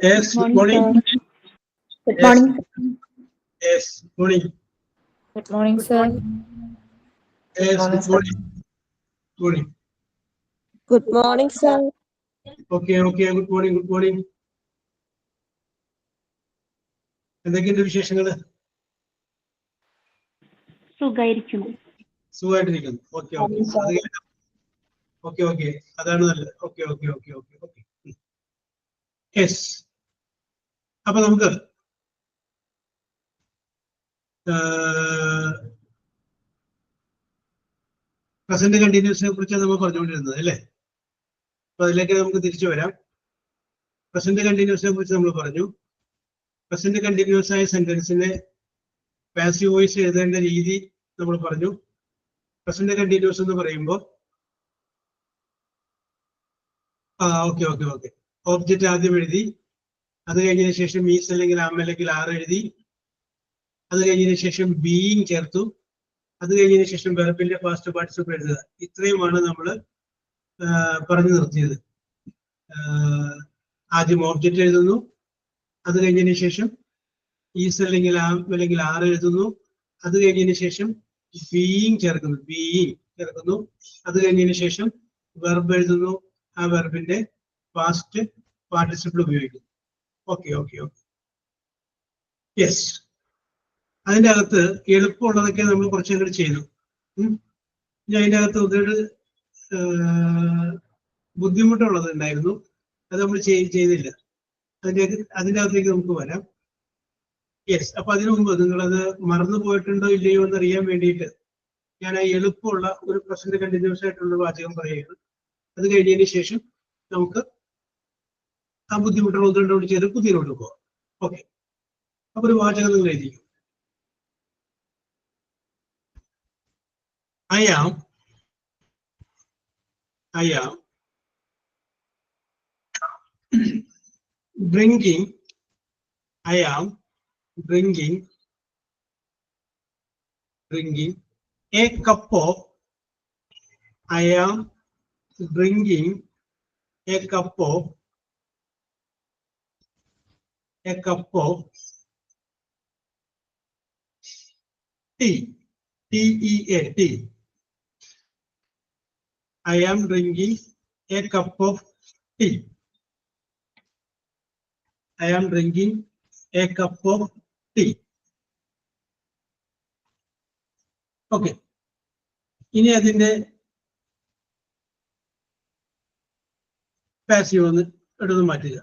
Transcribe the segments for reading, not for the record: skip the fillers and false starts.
Yes, good morning. Good Yes. morning. Yes, good morning. Good morning, sir. Yes, good morning. Good morning. Good morning, sir. Okay, good morning, good morning. എന്തൊക്കെയുണ്ട് വിശേഷങ്ങൾ? സുഖായിരിക്കുന്നു. സുഖമായിട്ടിരിക്കുന്നു. Okay അതാണ് നല്ലത്. Okay. Yes. അപ്പൊ നമുക്ക് present കണ്ടിന്യൂസിനെ കുറിച്ച് നമ്മൾ പറഞ്ഞുകൊണ്ടിരുന്നത് അല്ലേ? അപ്പൊ അതിലേക്ക് നമുക്ക് തിരിച്ചു വരാം. പ്രസന്റ് കണ്ടിന്യൂസിനെ കുറിച്ച് നമ്മൾ പറഞ്ഞു. പ്രസന്റ് കണ്ടിന്യൂസ് ആയ സെന്റൻസിനെ പാസീവ് വോയിസ് എഴുതേണ്ട രീതി നമ്മൾ പറഞ്ഞു. പ്രസന്റ് കണ്ടിന്യൂസ് എന്ന് പറയുമ്പോൾ ഓക്കെ ഓബ്ജക്റ്റ് ആദ്യം എഴുതി, അത് കഴിഞ്ഞതിന് ശേഷം ഈസ് അല്ലെങ്കിൽ ആം അല്ലെങ്കിൽ ആർ എഴുതി, അത് കഴിഞ്ഞതിന് ശേഷം ബീയിങ് ചേർത്തു, അത് കഴിഞ്ഞതിന് ശേഷം വെർബിന്റെ പാസ്റ്റ് പാർട്ടിസിപ്പിൾ എഴുതുക. ഇത്രയുമാണ് നമ്മൾ പറഞ്ഞു നിർത്തിയത്. ആദ്യം ഓബ്ജക്റ്റ് എഴുതുന്നു, അത് കഴിഞ്ഞതിന് ശേഷം ഈസ് അല്ലെങ്കിൽ ആം അല്ലെങ്കിൽ ആർ എഴുതുന്നു, അത് കഴിഞ്ഞതിന് ശേഷം ബീയിങ് ചേർക്കുന്നു, അത് കഴിഞ്ഞതിന് ശേഷം വെർബ് എഴുതുന്നു, ആ വെർബിന്റെ പാസ്റ്റ് പാർട്ടിസിപ്പിൾ ഉപയോഗിക്കുന്നു. Okay yes. അതിൻ്റെ അകത്ത് എളുപ്പമുള്ളതൊക്കെ നമ്മൾ കുറച്ചുകൂടി ചെയ്തു. ഇനി അതിൻ്റെ അകത്ത് ഒന്നുകൂടി ബുദ്ധിമുട്ടുള്ളത് ഉണ്ടായിരുന്നു, അത് നമ്മൾ ചെയ്തില്ല. അതിൻ്റെ അകത്തേക്ക് നമുക്ക് വരാം. യെസ്. അപ്പൊ അതിനു മുമ്പ് നിങ്ങളത് മറന്നു പോയിട്ടുണ്ടോ ഇല്ലയോ എന്ന് അറിയാൻ വേണ്ടിയിട്ട് ഞാൻ ആ എളുപ്പമുള്ള ഒരു പ്രസന്റ് കണ്ടിന്യൂസ് ആയിട്ടുള്ള വാചകം പറയുകയാണ്. അത് കഴിഞ്ഞതിന് ശേഷം നമുക്ക് ആ ബുദ്ധിമുട്ടുകൾ ഒന്നുകൊണ്ടുകൂടി ചെയ്ത് പുതിയതിലോട്ട് പോകാം. ഓക്കെ. അപ്പൊ ഒരു വാചകം നിങ്ങൾ എഴുതിക്കും. I am bringing a cup of tea. Tea. I am drinking a cup of tea. Okay. ഇനി അതിന്റെ പാസീവ് ഒന്ന് എടുത്ത് മാറ്റുക.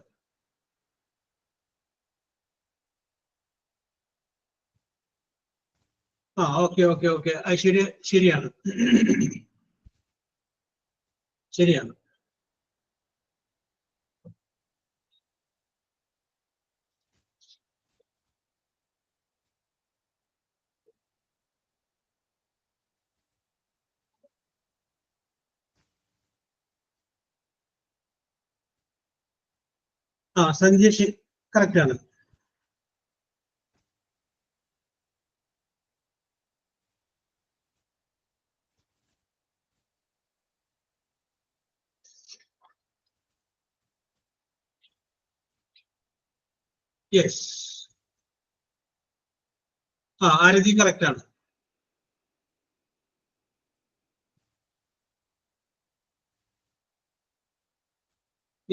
ഓക്കെ. ശരിയാണ്. സന്ധ്യ കറക്റ്റ് ആണ്. യെസ്. ആരതി കറക്റ്റ് ആണ്.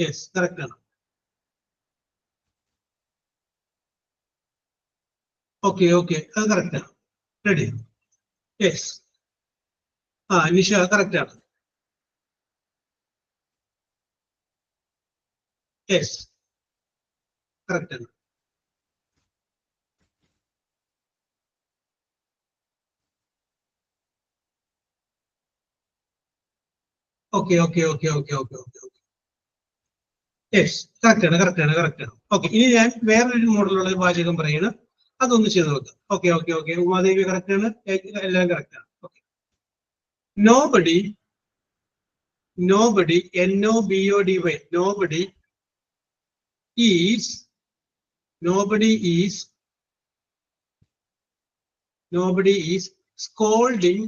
യെസ്, കറക്റ്റ് ആണ്. ഓക്കെ അത് കറക്റ്റ് ആണ്. റെഡി. യെസ്. നിഷ കറക്റ്റ് ആണ്. യെസ്, കറക്റ്റ് ആണ്. ഓക്കെ. യെസ്, കറക്റ്റ് ആണ്. ഓക്കെ. ഇനി ഞാൻ വേറൊരു മോഡലുള്ള വാചകം പറയണം, അതൊന്ന് ചെയ്ത് നോക്കാം. ഓക്കെ. ഉമാദേവി കറക്റ്റ് ആണ്, എല്ലാം കറക്റ്റ് ആണ്. Okay. Nobody is scolding,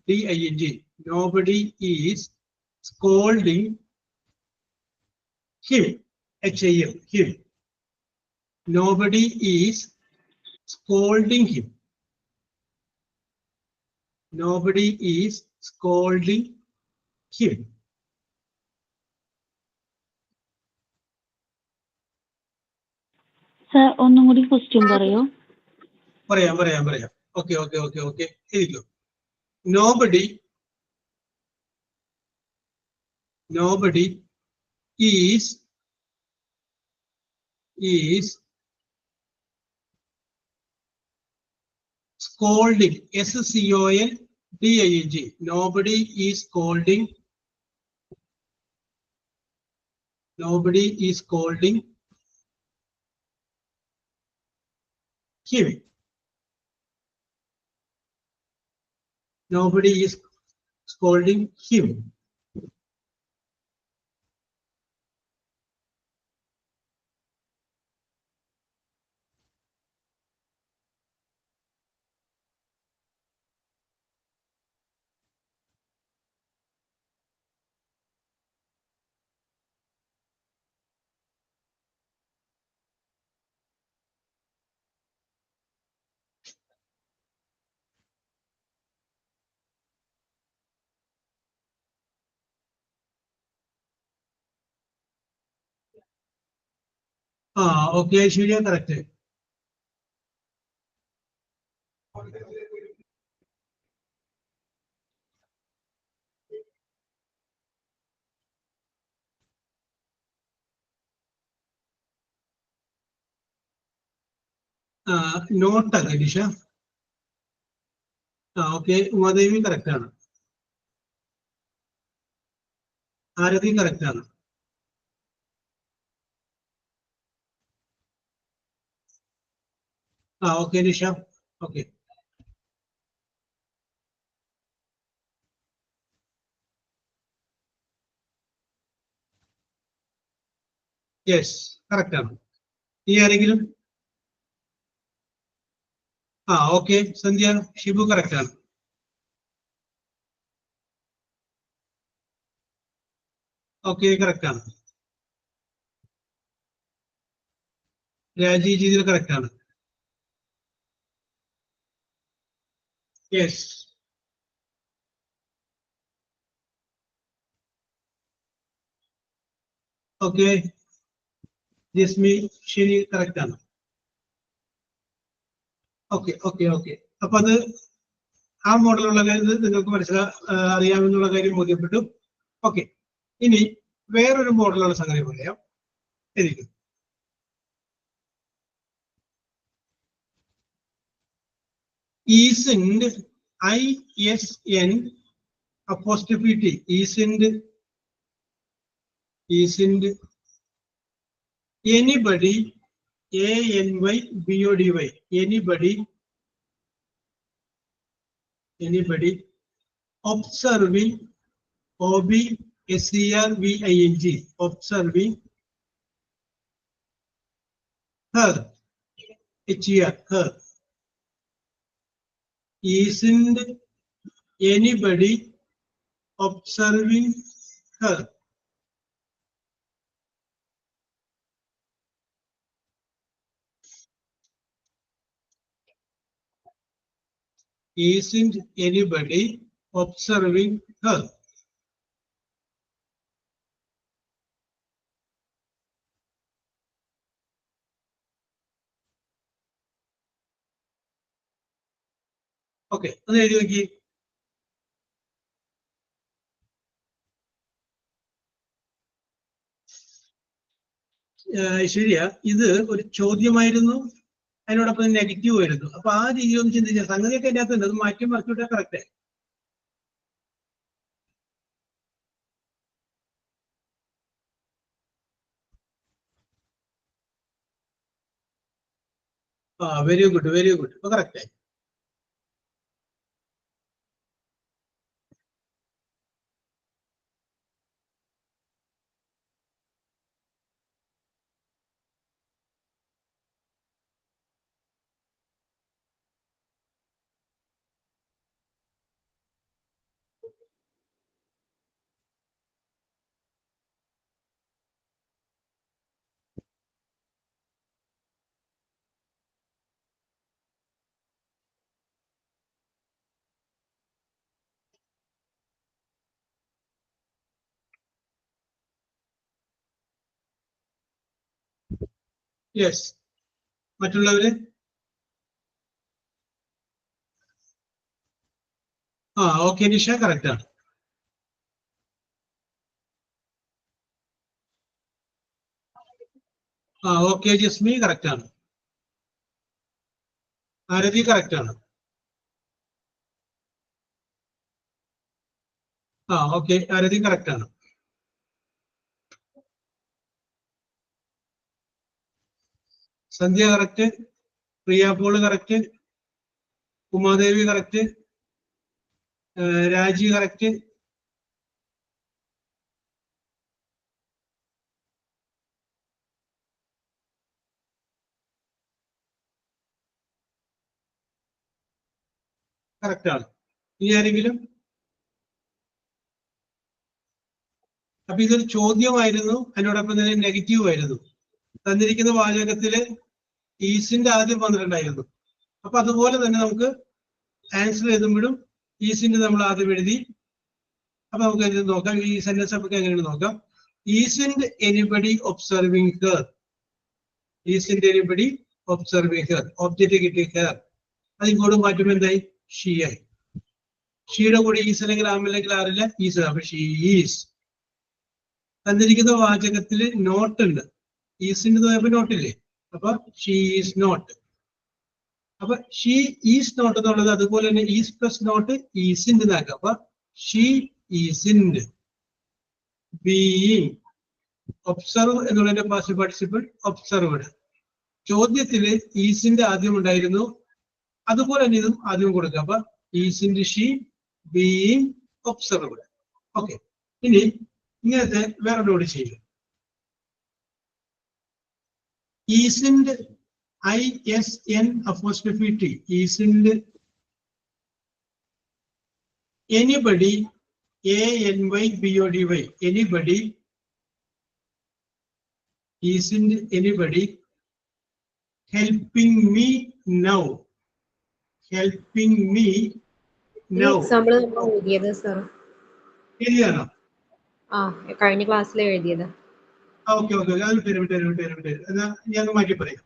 SCOLDING. Nobody is scolding him. HIM, him. Nobody is scolding him. Nobody is scolding him. Sir ഒന്നും കൂടി ക്വസ്റ്റ്യൻ പറയോ? പറയാം. ഓക്കെ. ഇരിക്കൂ. Nobody is scolding. SCOLDING. Nobody is scolding. Nobody is scolding him. Nobody is scolding him. Okay, Aishwarya, correct. Note Anisha. Okay, Umadevi correct. Arathi correct. Okay, Nisha. Okay. Yes, correct. Here, okay, Sandhya, Shibu correct. Okay, correct. Raji ji correct. Yes. Okay. Jismi Shini correct. Okay. അപ്പൊ അത് ആ മോഡലുള്ള കാര്യം നിങ്ങൾക്ക് അറിയാമെന്നുള്ള കാര്യം ബോധ്യപ്പെട്ടു. Okay, ഇനി വേറൊരു മോഡലുള്ള സംഗതി പറയാം. എനിക്ക് isn't ISN''T isn't anybody ANYBODY anybody observing OBSERVING observing her her. Isn't anybody observing her? Isn't anybody observing her? Okay, ഒന്ന് എഴുതി നോക്കി. ശരിയാ, ഇത് ഒരു ചോദ്യമായിരുന്നു, അതിനോടൊപ്പം നെഗറ്റീവ് വരുന്നു. അപ്പൊ ആ രീതിയിൽ ഒന്ന് ചിന്തിച്ച സംഗതിയൊക്കെ അതിൻ്റെ അകത്തുണ്ട്, അത് മാറ്റി മറിച്ചിട്ട് കറക്റ്റ്. Very good. അപ്പൊ കറക്റ്റ് ആയി. യെസ്. മറ്റുള്ളവര്? ഓക്കെ നിഷ കറക്റ്റ് ആണ്. ഓക്കെ ജസ്മി കറക്റ്റ് ആണ്. ആരതി കറക്റ്റ് ആണ്. ഓക്കെ ആരതി കറക്റ്റ് ആണ്. സന്ധ്യ കറക്റ്റ്, പ്രിയ പോള് കറക്റ്റ്, ഉമാദേവി കറക്റ്റ്, രാജി കറക്റ്റ്, കറക്റ്റ് ആണ്. ഇനി ആരെങ്കിലും? അപ്പൊ ഇതൊരു ചോദ്യമായിരുന്നു, അതിനോടൊപ്പം തന്നെ നെഗറ്റീവ് ആയിരുന്നു. തന്നിരിക്കുന്ന വാചകത്തില് ഈസിന്റെ ആദ്യം വന്നിട്ടുണ്ടായിരുന്നു. അപ്പൊ അതുപോലെ തന്നെ നമുക്ക് ആൻസർ എഴുതുമ്പോഴും ഈസിന്റെ നമ്മൾ ആദ്യം എഴുതി. അപ്പൊ നമുക്ക് ഇത് നോക്കാം, ഈ സെന്റൻസ് നമുക്ക് എങ്ങനെയാണ് നോക്കാം. Isn't anybody observing her. Isn't anybody observing her. Object കിട്ടി ഹെർ. അതിങ്ങോട്ട് മാറ്റുമ്പോൾ എന്തായി? ഷീ ആയി. ഷീയുടെ കൂടെ ഈസ് അല്ലെങ്കിൽ ആമല്ലെങ്കിൽ ആരില്ല, ഈസ്. അപ്പൊ ഷീ ഈസ്. തന്നിരിക്കുന്ന വാചകത്തില് നോട്ട് ഉണ്ട്. ഈസിന്റെ നോയപ്പോ നോട്ടില്ലേ? അപ്പൊ ഷീ ഈസ് നോട്ട്. അപ്പൊ ഷീ ഈസ് നോട്ട് എന്നുള്ളത് അതുപോലെ തന്നെ ഈസ് പ്ലസ് നോട്ട് ഈസിന്റെ ആക്കാം. അപ്പൊ ഷീ ഈസിന്റ്. ബീയിങ്. ഒബ്സർവ് എന്നുള്ളതിന്റെ പാസീവ് പാർട്ടിസിപ്പിൾ ഒബ്സർവ്ഡ്. ചോദ്യത്തില് ഈസിന്റെ ആദ്യം ഉണ്ടായിരുന്നു, അതുപോലെ തന്നെ ഇതും ആദ്യം കൊടുക്കുക. അപ്പൊ ഈസിന്റെ ഷീ ബീയിങ് ഒബ്സർവ്ഡ്. ഓക്കെ. ഇനി ഇങ്ങനത്തെ വേറെ ലോഡ് ചെയ്യും. ഈസിന്റ് ISN apostrophe T. Isn't anybody ANYBODY. Anybody. Isn't anybody helping me now? Helping me now. എഴുതിയത് സർ. ശരിയാണോ? കഴിഞ്ഞ ക്ലാസ്സിൽ എഴുതിയത്. ഓക്കെ ഓക്കെ, അത് വിട്ടേര്. എന്നാ ഞാൻ മാറ്റി പറയാം.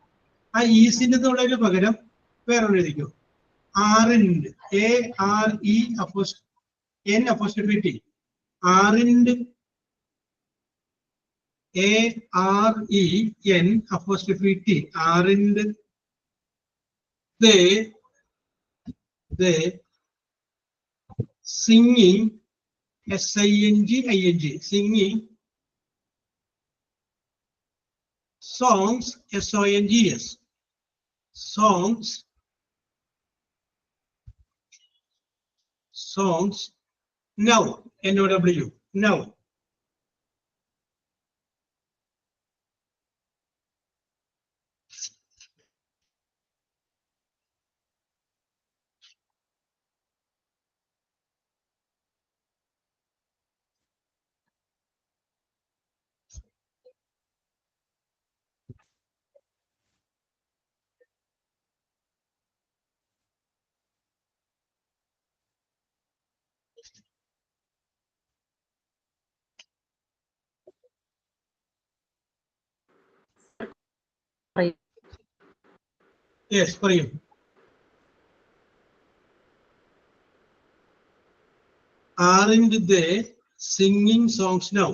ആ ഈസിന്റെ എന്നുള്ളതിന് പകരം വേറെ എഴുതിക്കോ. ആറിൻഡ്. ARE N apostrophe T. ആറിൻഡ് AREN apostrophe T. ആറിൻഡ് they singing SINGING. Singing songs SONGS. Songs now NOW now. Yes, പറയൂ. Aren't they singing songs now?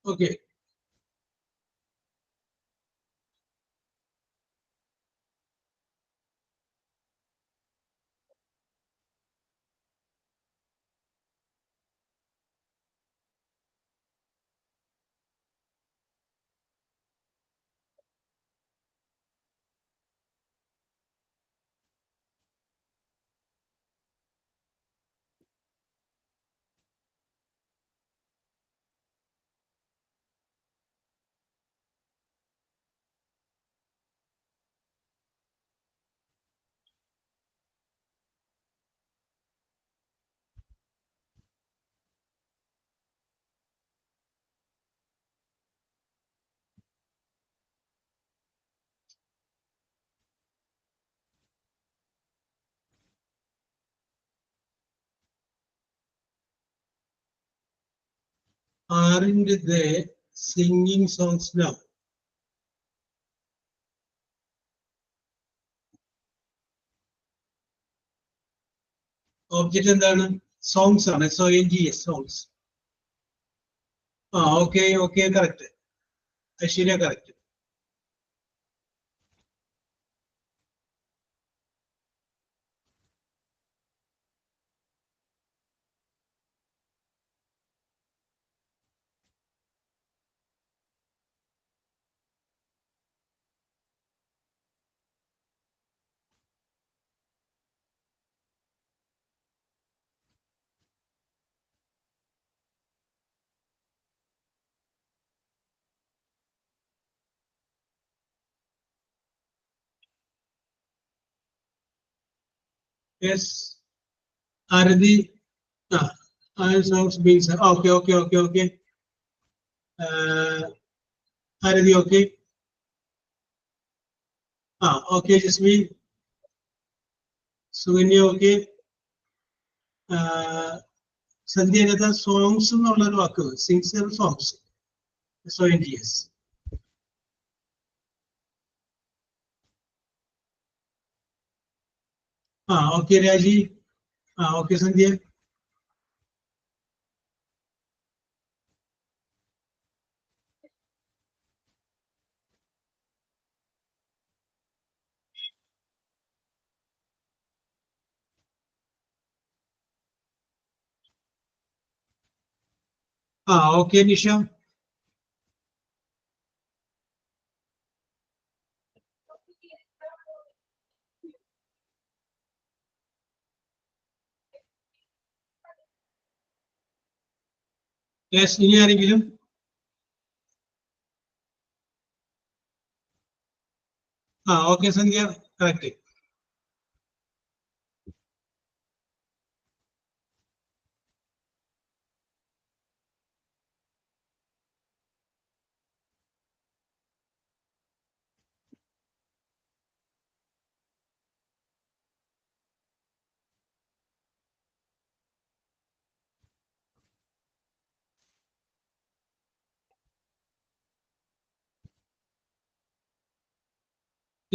Okay. Aren't they singing songs now? Object എന്താണ്? Songs ആണ്. SONGS songs. Okay, okay, correct. Aishwarya, correct. Yes. Aradi. All songs being sung. Okay, okay, okay, okay. Aradi, okay. Okay, Jasmine. Suganya, okay. Sandhya, songs എന്നുള്ള വാക്ക് sings songs. SONGS. Okay, Raji. Okay, Sandhya. Okay, Nisha. Yes, ഇനി ആരെങ്കിലും? Okay, Sandhya, correct.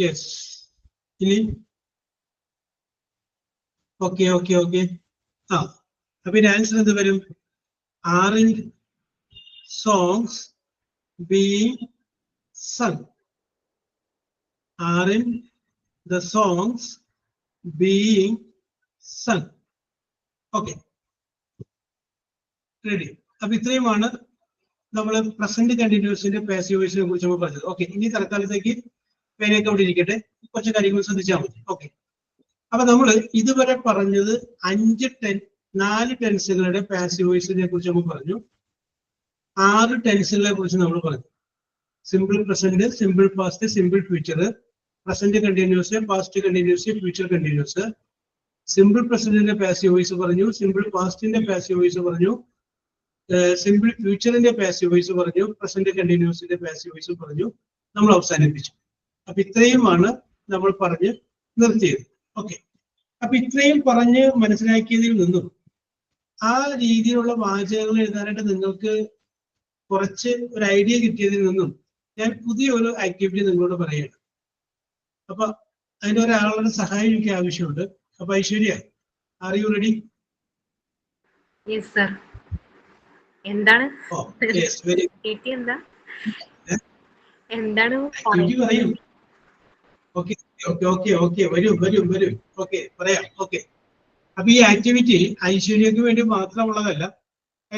Yes. ഇനി? Okay, okay, okay. അപ്പൊ ഇതിന്റെ answer എന്ത് വരും? Aren't songs being sung? Aren't the songs being sung? Okay. Ready. അപ്പൊ ഇത്രയുമാണ് നമ്മൾ പ്രസന്റ് കണ്ടിന്യൂസിന്റെ പാസീവ് വോയിസിനെ കുറിച്ച് നമ്മൾ പറഞ്ഞത്. ഓക്കെ, ഇനി തൽക്കാലത്തേക്ക് പേനയൊക്കെ അവിടെ ഇരിക്കട്ടെ, കുറച്ച് കാര്യങ്ങൾ ശ്രദ്ധിച്ചാൽ മതി. ഓക്കെ, അപ്പൊ നമ്മൾ ഇതുവരെ പറഞ്ഞത് 4 ടെൻസുകളുടെ പാസീവ് വോയിസിനെ കുറിച്ച് നമ്മൾ പറഞ്ഞു. 6 ടെൻസുകളെ കുറിച്ച് നമ്മൾ പറഞ്ഞു. Simple present, simple past, simple future, present continuous, past continuous, future continuous. Simple പ്രസന്റിന്റെ പാസീവ് വോയിസ് പറഞ്ഞു, സിമ്പിൾ പാസ്റ്റിന്റെ പാസീവ് വോയിസ് പറഞ്ഞു, സിമ്പിൾ ഫ്യൂച്ചറിന്റെ പാസീവ് വോയിസ് പറഞ്ഞു, പ്രസന്റ് കണ്ടിന്യൂസിന്റെ പാസീവ് വോയിസ് പറഞ്ഞു. നമ്മൾ അവസാനിപ്പിച്ചു. അപ്പൊ ഇത്രയുമാണ് നമ്മൾ പറഞ്ഞ് നിർത്തിയത്. ഓക്കെ, അപ്പൊ ഇത്രയും പറഞ്ഞ് മനസ്സിലാക്കിയതിൽ നിന്നും ആ രീതിയിലുള്ള വാചകങ്ങൾ എഴുതാനായിട്ട് നിങ്ങൾക്ക് കുറച്ച് ഒരു ഐഡിയ കിട്ടിയതിൽ നിന്നും ഞാൻ പുതിയൊരു ആക്ടിവിറ്റി നിങ്ങളോട് പറയുകയാണ്. അപ്പൊ അതിന്റെ ഒരാളുടെ സഹായം എനിക്ക് ആവശ്യമുണ്ട്. അപ്പൊ Aishwarya, are you ready? Yes sir. എന്താണ് എന്താ എന്താണ് പറയൂ? ഓക്കെ ഓക്കെ ഓക്കെ ഓക്കെ, വരൂ വരൂ വരൂ. ഓക്കെ, പറയാം. ഓക്കെ, അപ്പൊ ഈ ആക്ടിവിറ്റി ഐശ്വര്യക്ക് വേണ്ടി മാത്രമുള്ളതല്ല,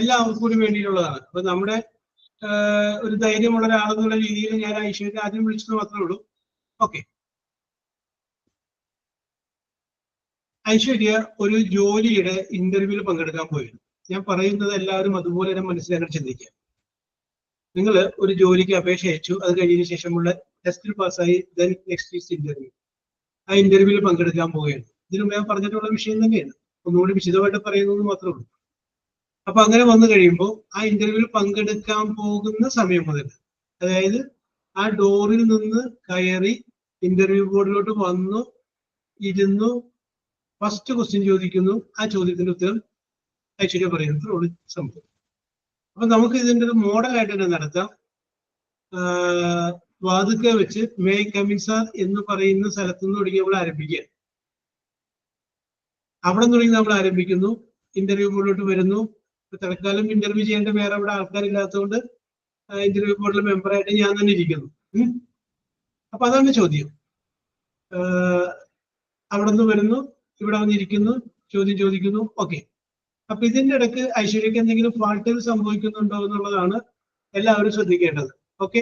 എല്ലാവർക്കും കൂടി വേണ്ടിയിട്ടുള്ളതാണ്. അപ്പൊ നമ്മുടെ ഒരു ധൈര്യമുള്ള ഒരാളെന്നുള്ള രീതിയിൽ ഞാൻ ഐശ്വര്യ ആദ്യം വിളിച്ചത് മാത്രമേ ഉള്ളൂ. ഓക്കെ, ഐശ്വര്യ ഒരു ജോലിയുടെ ഇന്റർവ്യൂവിൽ പങ്കെടുക്കാൻ പോയിരുന്നു. ഞാൻ പറയുന്നത് എല്ലാവരും അതുപോലെ തന്നെ മനസ്സിലാക്കാൻ ചിന്തിക്കുക. നിങ്ങൾ ഒരു ജോലിക്ക് അപേക്ഷ അയച്ചു, അത് കഴിഞ്ഞതിന് ശേഷമുള്ള ടെസ്റ്റിൽ പാസ്സായി, ദെൻ നെക്സ്റ്റ് ഈസ് ഇന്റർവ്യൂ. ആ ഇന്റർവ്യൂവിൽ പങ്കെടുക്കാൻ പോവുകയാണ്. ഇതിനു മുമ്പ് ഞാൻ പറഞ്ഞിട്ടുള്ള വിഷയം തന്നെയാണ്, ഒന്നുകൂടി വിശദമായിട്ട് പറയുന്നത് മാത്രമേ ഉള്ളൂ. അപ്പൊ അങ്ങനെ വന്നു കഴിയുമ്പോൾ ആ ഇന്റർവ്യൂവിൽ പങ്കെടുക്കാൻ പോകുന്ന സമയം മുതൽ, അതായത് ആ ഡോറിൽ നിന്ന് കയറി ഇന്റർവ്യൂ ബോർഡിലോട്ട് വന്നു ഇരുന്നു, ഫസ്റ്റ് ക്വസ്റ്റ്യൻ ചോദിക്കുന്നു. ആ ചോദ്യത്തിന്റെ ഉത്തരം ഐശ്വര്യ പറയുന്നത് സംഭവം. അപ്പൊ നമുക്ക് ഇതിന്റെ ഒരു മോഡലായിട്ട് തന്നെ നടത്താം. വാതുക്കെ വെച്ച് മേ കമിൻ സാർ എന്ന് പറയുന്ന സ്ഥലത്തു നിന്ന് തുടങ്ങി നമ്മൾ ആരംഭിക്കുക. അവിടെ തുടങ്ങി നമ്മൾ ആരംഭിക്കുന്നു, ഇന്റർവ്യൂ ബോർഡിലോട്ട് വരുന്നു. തൽക്കാലം ഇന്റർവ്യൂ ചെയ്യേണ്ട വേറെ അവിടെ ആൾക്കാരില്ലാത്തതുകൊണ്ട് ഇന്റർവ്യൂ ബോർഡിലെ മെമ്പറായിട്ട് ഞാൻ തന്നെ ഇരിക്കുന്നു. അപ്പൊ അതാണ് ചോദ്യം. അവിടെ നിന്ന് വരുന്നു, ഇവിടെ വന്നിരിക്കുന്നു, ചോദ്യം ചോദിക്കുന്നു. ഓക്കെ. അപ്പൊ ഇതിന്റെ ഇടയ്ക്ക് ഐശ്വര്യക്ക് എന്തെങ്കിലും ഫാൾട്ടുകൾ സംഭവിക്കുന്നുണ്ടോ എന്നുള്ളതാണ് എല്ലാവരും ശ്രദ്ധിക്കേണ്ടത്. Okay,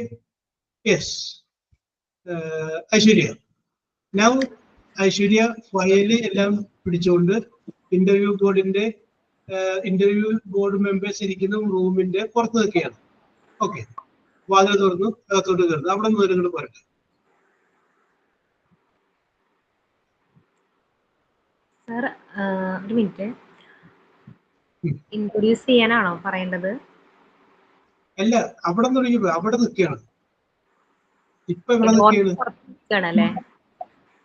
yes. Aishwarya, now Aishwarya file എല്ലാം പിടിച്ചുകൊണ്ട് ഇന്റർവ്യൂ ബോർഡ് മെമ്പേഴ്സ് ഇരിക്കുന്ന റൂമിന്റെ പുറത്ത് നിൽക്കുകയാണ്. ഓക്കെ, വാതിൽ തുറന്നു അകത്തോട്ട് കയറുന്നു. അവിടെ നിന്ന് നിങ്ങൾ പറയട്ടെ. സർ, ഒരു മിനിറ്റ്. ഇൻട്രൊഡ്യൂസ് ചെയ്യാനാണോ പറയേണ്ടത്? അല്ല, അവിടെ തുടങ്ങി അവിടെ നിൽക്കുകയാണ്. ഇപ്പൊ ഇവിടെ നിൽക്കുകയാണ്. അല്ലേ?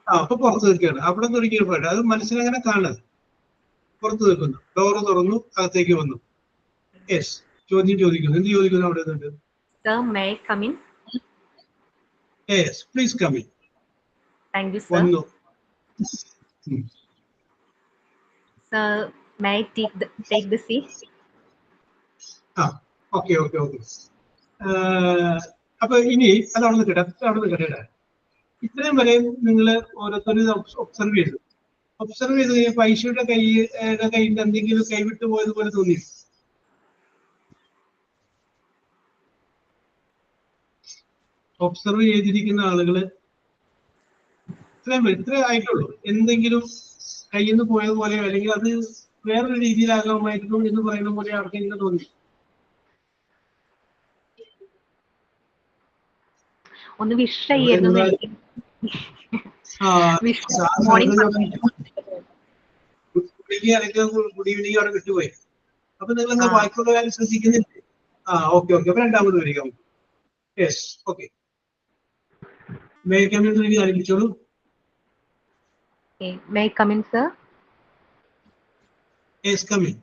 അപ്പൊ പുറത്ത് നിൽക്കുകയാണ്. അവിടെ തുടങ്ങി പോയിട്ട് അത് മനസ്സിലങ്ങനെ കാണുന്നത്. പുറത്ത് നിൽക്കുന്നു, ഡോറ് തുറന്നു, അകത്തേക്ക് വന്നു. യെസ്, ചോദ്യം ചോദിക്കുന്നു. എന്ത് ചോദിക്കുന്നു? അവിടെ നിന്നിട്ട് sir, may I come in? Yes, please come in. Thank you sir. വന്നു. Sir, may I take the seat? Okay. അപ്പൊ ഇനി അത് അവിടെ നിൽക്കട്ടെ. ഇത്രയും വരെ നിങ്ങൾ ഓരോരുത്തരും ഒബ്സർവ് ചെയ്തു കഴിഞ്ഞപ്പോൾ ഐശ്വര്യയുടെ കയ്യിൽ എന്തെങ്കിലും കൈവിട്ടു പോയതുപോലെ തോന്നി? ഒബ്സർവ് ചെയ്തിരിക്കുന്ന ആളുകള് ഇത്രേ ആയിട്ടുള്ളൂ. എന്തെങ്കിലും കയ്യിൽ നിന്ന് പോയതുപോലെയോ അല്ലെങ്കിൽ അത് വേറൊരു രീതിയിലാകാമായിരുന്നു എന്ന് പറയുന്ന പോലെ ആർക്കെങ്കിലും തോന്നി? ഒന്ന് വിഷ് ചെയ്യായിരുന്നു. ഗുഡ് ഈവനിങ് അവിടെ വിട്ടുപോയി. അപ്പൊ നിങ്ങൾ എന്താ ബാക്കിയുള്ള കാര്യം ശ്രദ്ധിക്കുന്നില്ല? ഓക്കെ. അപ്പൊ രണ്ടാമത് വരിക. Yes, okay. May I come in എന്ന് ആരംഭിച്ചോളൂ. May I come in sir? Yes, come in.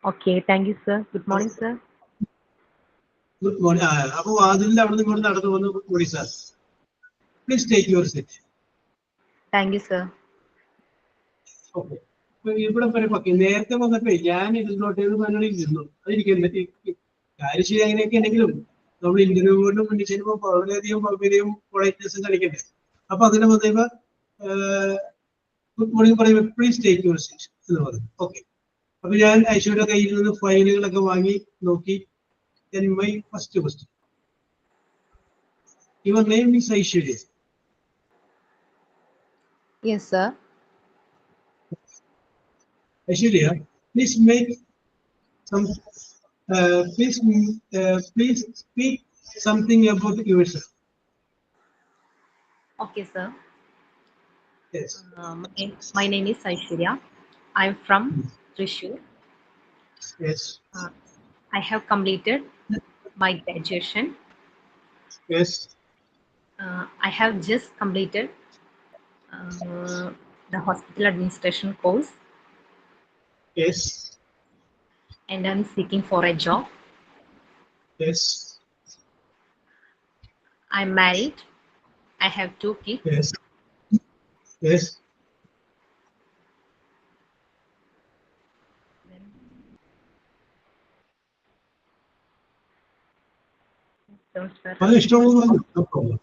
Okay, thank you sir. Good morning sir. Good morning. അപ്പൊ വാതിലിന്റെ അവിടെ നിന്ന് നടന്നു വന്നു. Good morning sir, please take your seat. Thank you sir. Okay. ഇവിടെ okay. നേരത്തെ വന്നപ്പോ ഞാൻ ഇതിലോട്ട് ഇരുന്നു. അതിരിക്കുന്നത് കാര്യശീലം അങ്ങനെയൊക്കെ ഉണ്ടെങ്കിലും നമ്മൾ ഇന്റർവ്യൂവിന്റെ മുന്നിൽ ചെയ്യുമ്പോൾ വളരെയധികം പൊളൈറ്റ്നെസ് കളിക്കട്ടെ. അപ്പൊ അതിനെ വന്നപ്പോ ഗുഡ് മോർണിംഗ് പറയുമ്പോൾ പ്ലീസ് ടേക്ക് യുവർ സീറ്റ് എന്ന് പറഞ്ഞു. ഓക്കെ. അപ്പൊ ഞാൻ ഐശ്വര്യയുടെ കയ്യിൽ നിന്ന് ഫയലുകളൊക്കെ വാങ്ങി നോക്കി. Then my first question. Your name is Aishwarya? Yes, sir. Aishwarya, please make some. Please speak something about yourself. Okay, sir. Yes. My name is Aishwarya. I'm from Thrissur. Yes. I have completed my graduation. Yes. I have just completed the hospital administration course. Yes. And I'm seeking for a job. Yes. I'm married. I have 2 kids. Yes. Yes. No problem.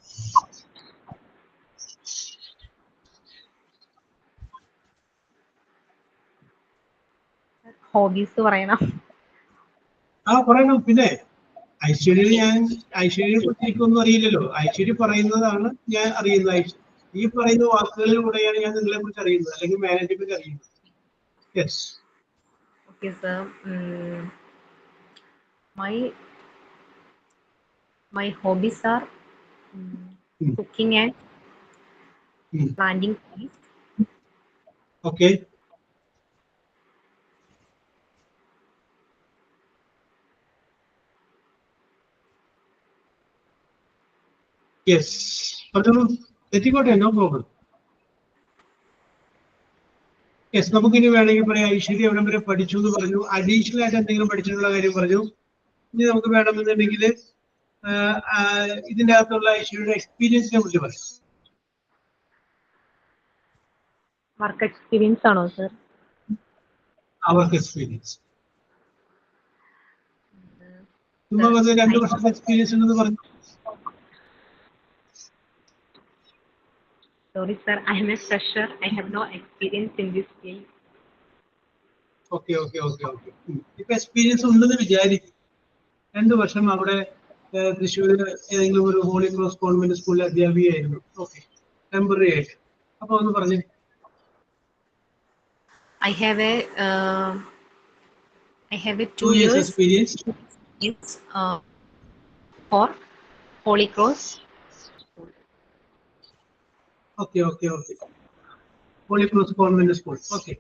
Hobbies പറയണം. പറയണം. പിന്നെ ഐശ്വര്യയെ പറ്റിയൊന്നും അറിയില്ലല്ലോ. ഐശ്വര്യ പറയുന്നതാണ് ഞാൻ അറിയുന്നത്. ഈ പറയുന്ന വാക്കുകളിലൂടെയാണ് ഞാൻ നിങ്ങളെ കുറിച്ച് അറിയുന്നത്, അല്ലെങ്കിൽ മാനേജറെ കുറിച്ച് അറിയുന്നത്. Yes. Okay, sir. My hobbies are cooking and planting trees. Okay. Yes. No problem. Yes, നമുക്കിനി വേണമെങ്കിൽ പറയാം ഐശ്വര്യ എവിടം വരെ പഠിച്ചു എന്ന് പറഞ്ഞു, അഡീഷണൽ ആയിട്ട് എന്തെങ്കിലും പഠിച്ചിട്ടുള്ള കാര്യം പറഞ്ഞു. ഇനി നമുക്ക് വേണമെന്നുണ്ടെങ്കിൽ ഇതിന്റെ അകത്തുള്ള ഐശ്വര്യയുടെ എക്സ്പീരിയൻസിനെ കുറിച്ച് പറയാം. വർക്ക് എക്സ്പീരിയൻസ് ആണോ സർ? അവർക്ക് എക്സ്പീരിയൻസ് നമ്മൾ 2 വർഷത്തെ എക്സ്പീരിയൻസ് ഉണ്ടെന്ന് പറഞ്ഞു. Sorry sir, I am a fresher. I have no experience in this field. Okay. ഇപ്പൊ എക്സ്പീരിയൻസ് ഉണ്ടെന്ന് വിചാരിക്കും. 2 വർഷം അവിടെ തൃശ്ശൂർ ഏതെങ്കിലും ഒരു ഹോളി ക്രോസ് കോൺവെന്റ് സ്കൂളിൽ അധ്യാപികയായിരുന്നു. ഓക്കെ, ടെമ്പററി ആയിട്ട്. അപ്പൊ ഒന്ന് പറഞ്ഞു. I have a 2 years years experience. It's for Holy Cross. Okay. Holy Cross convent school. Okay,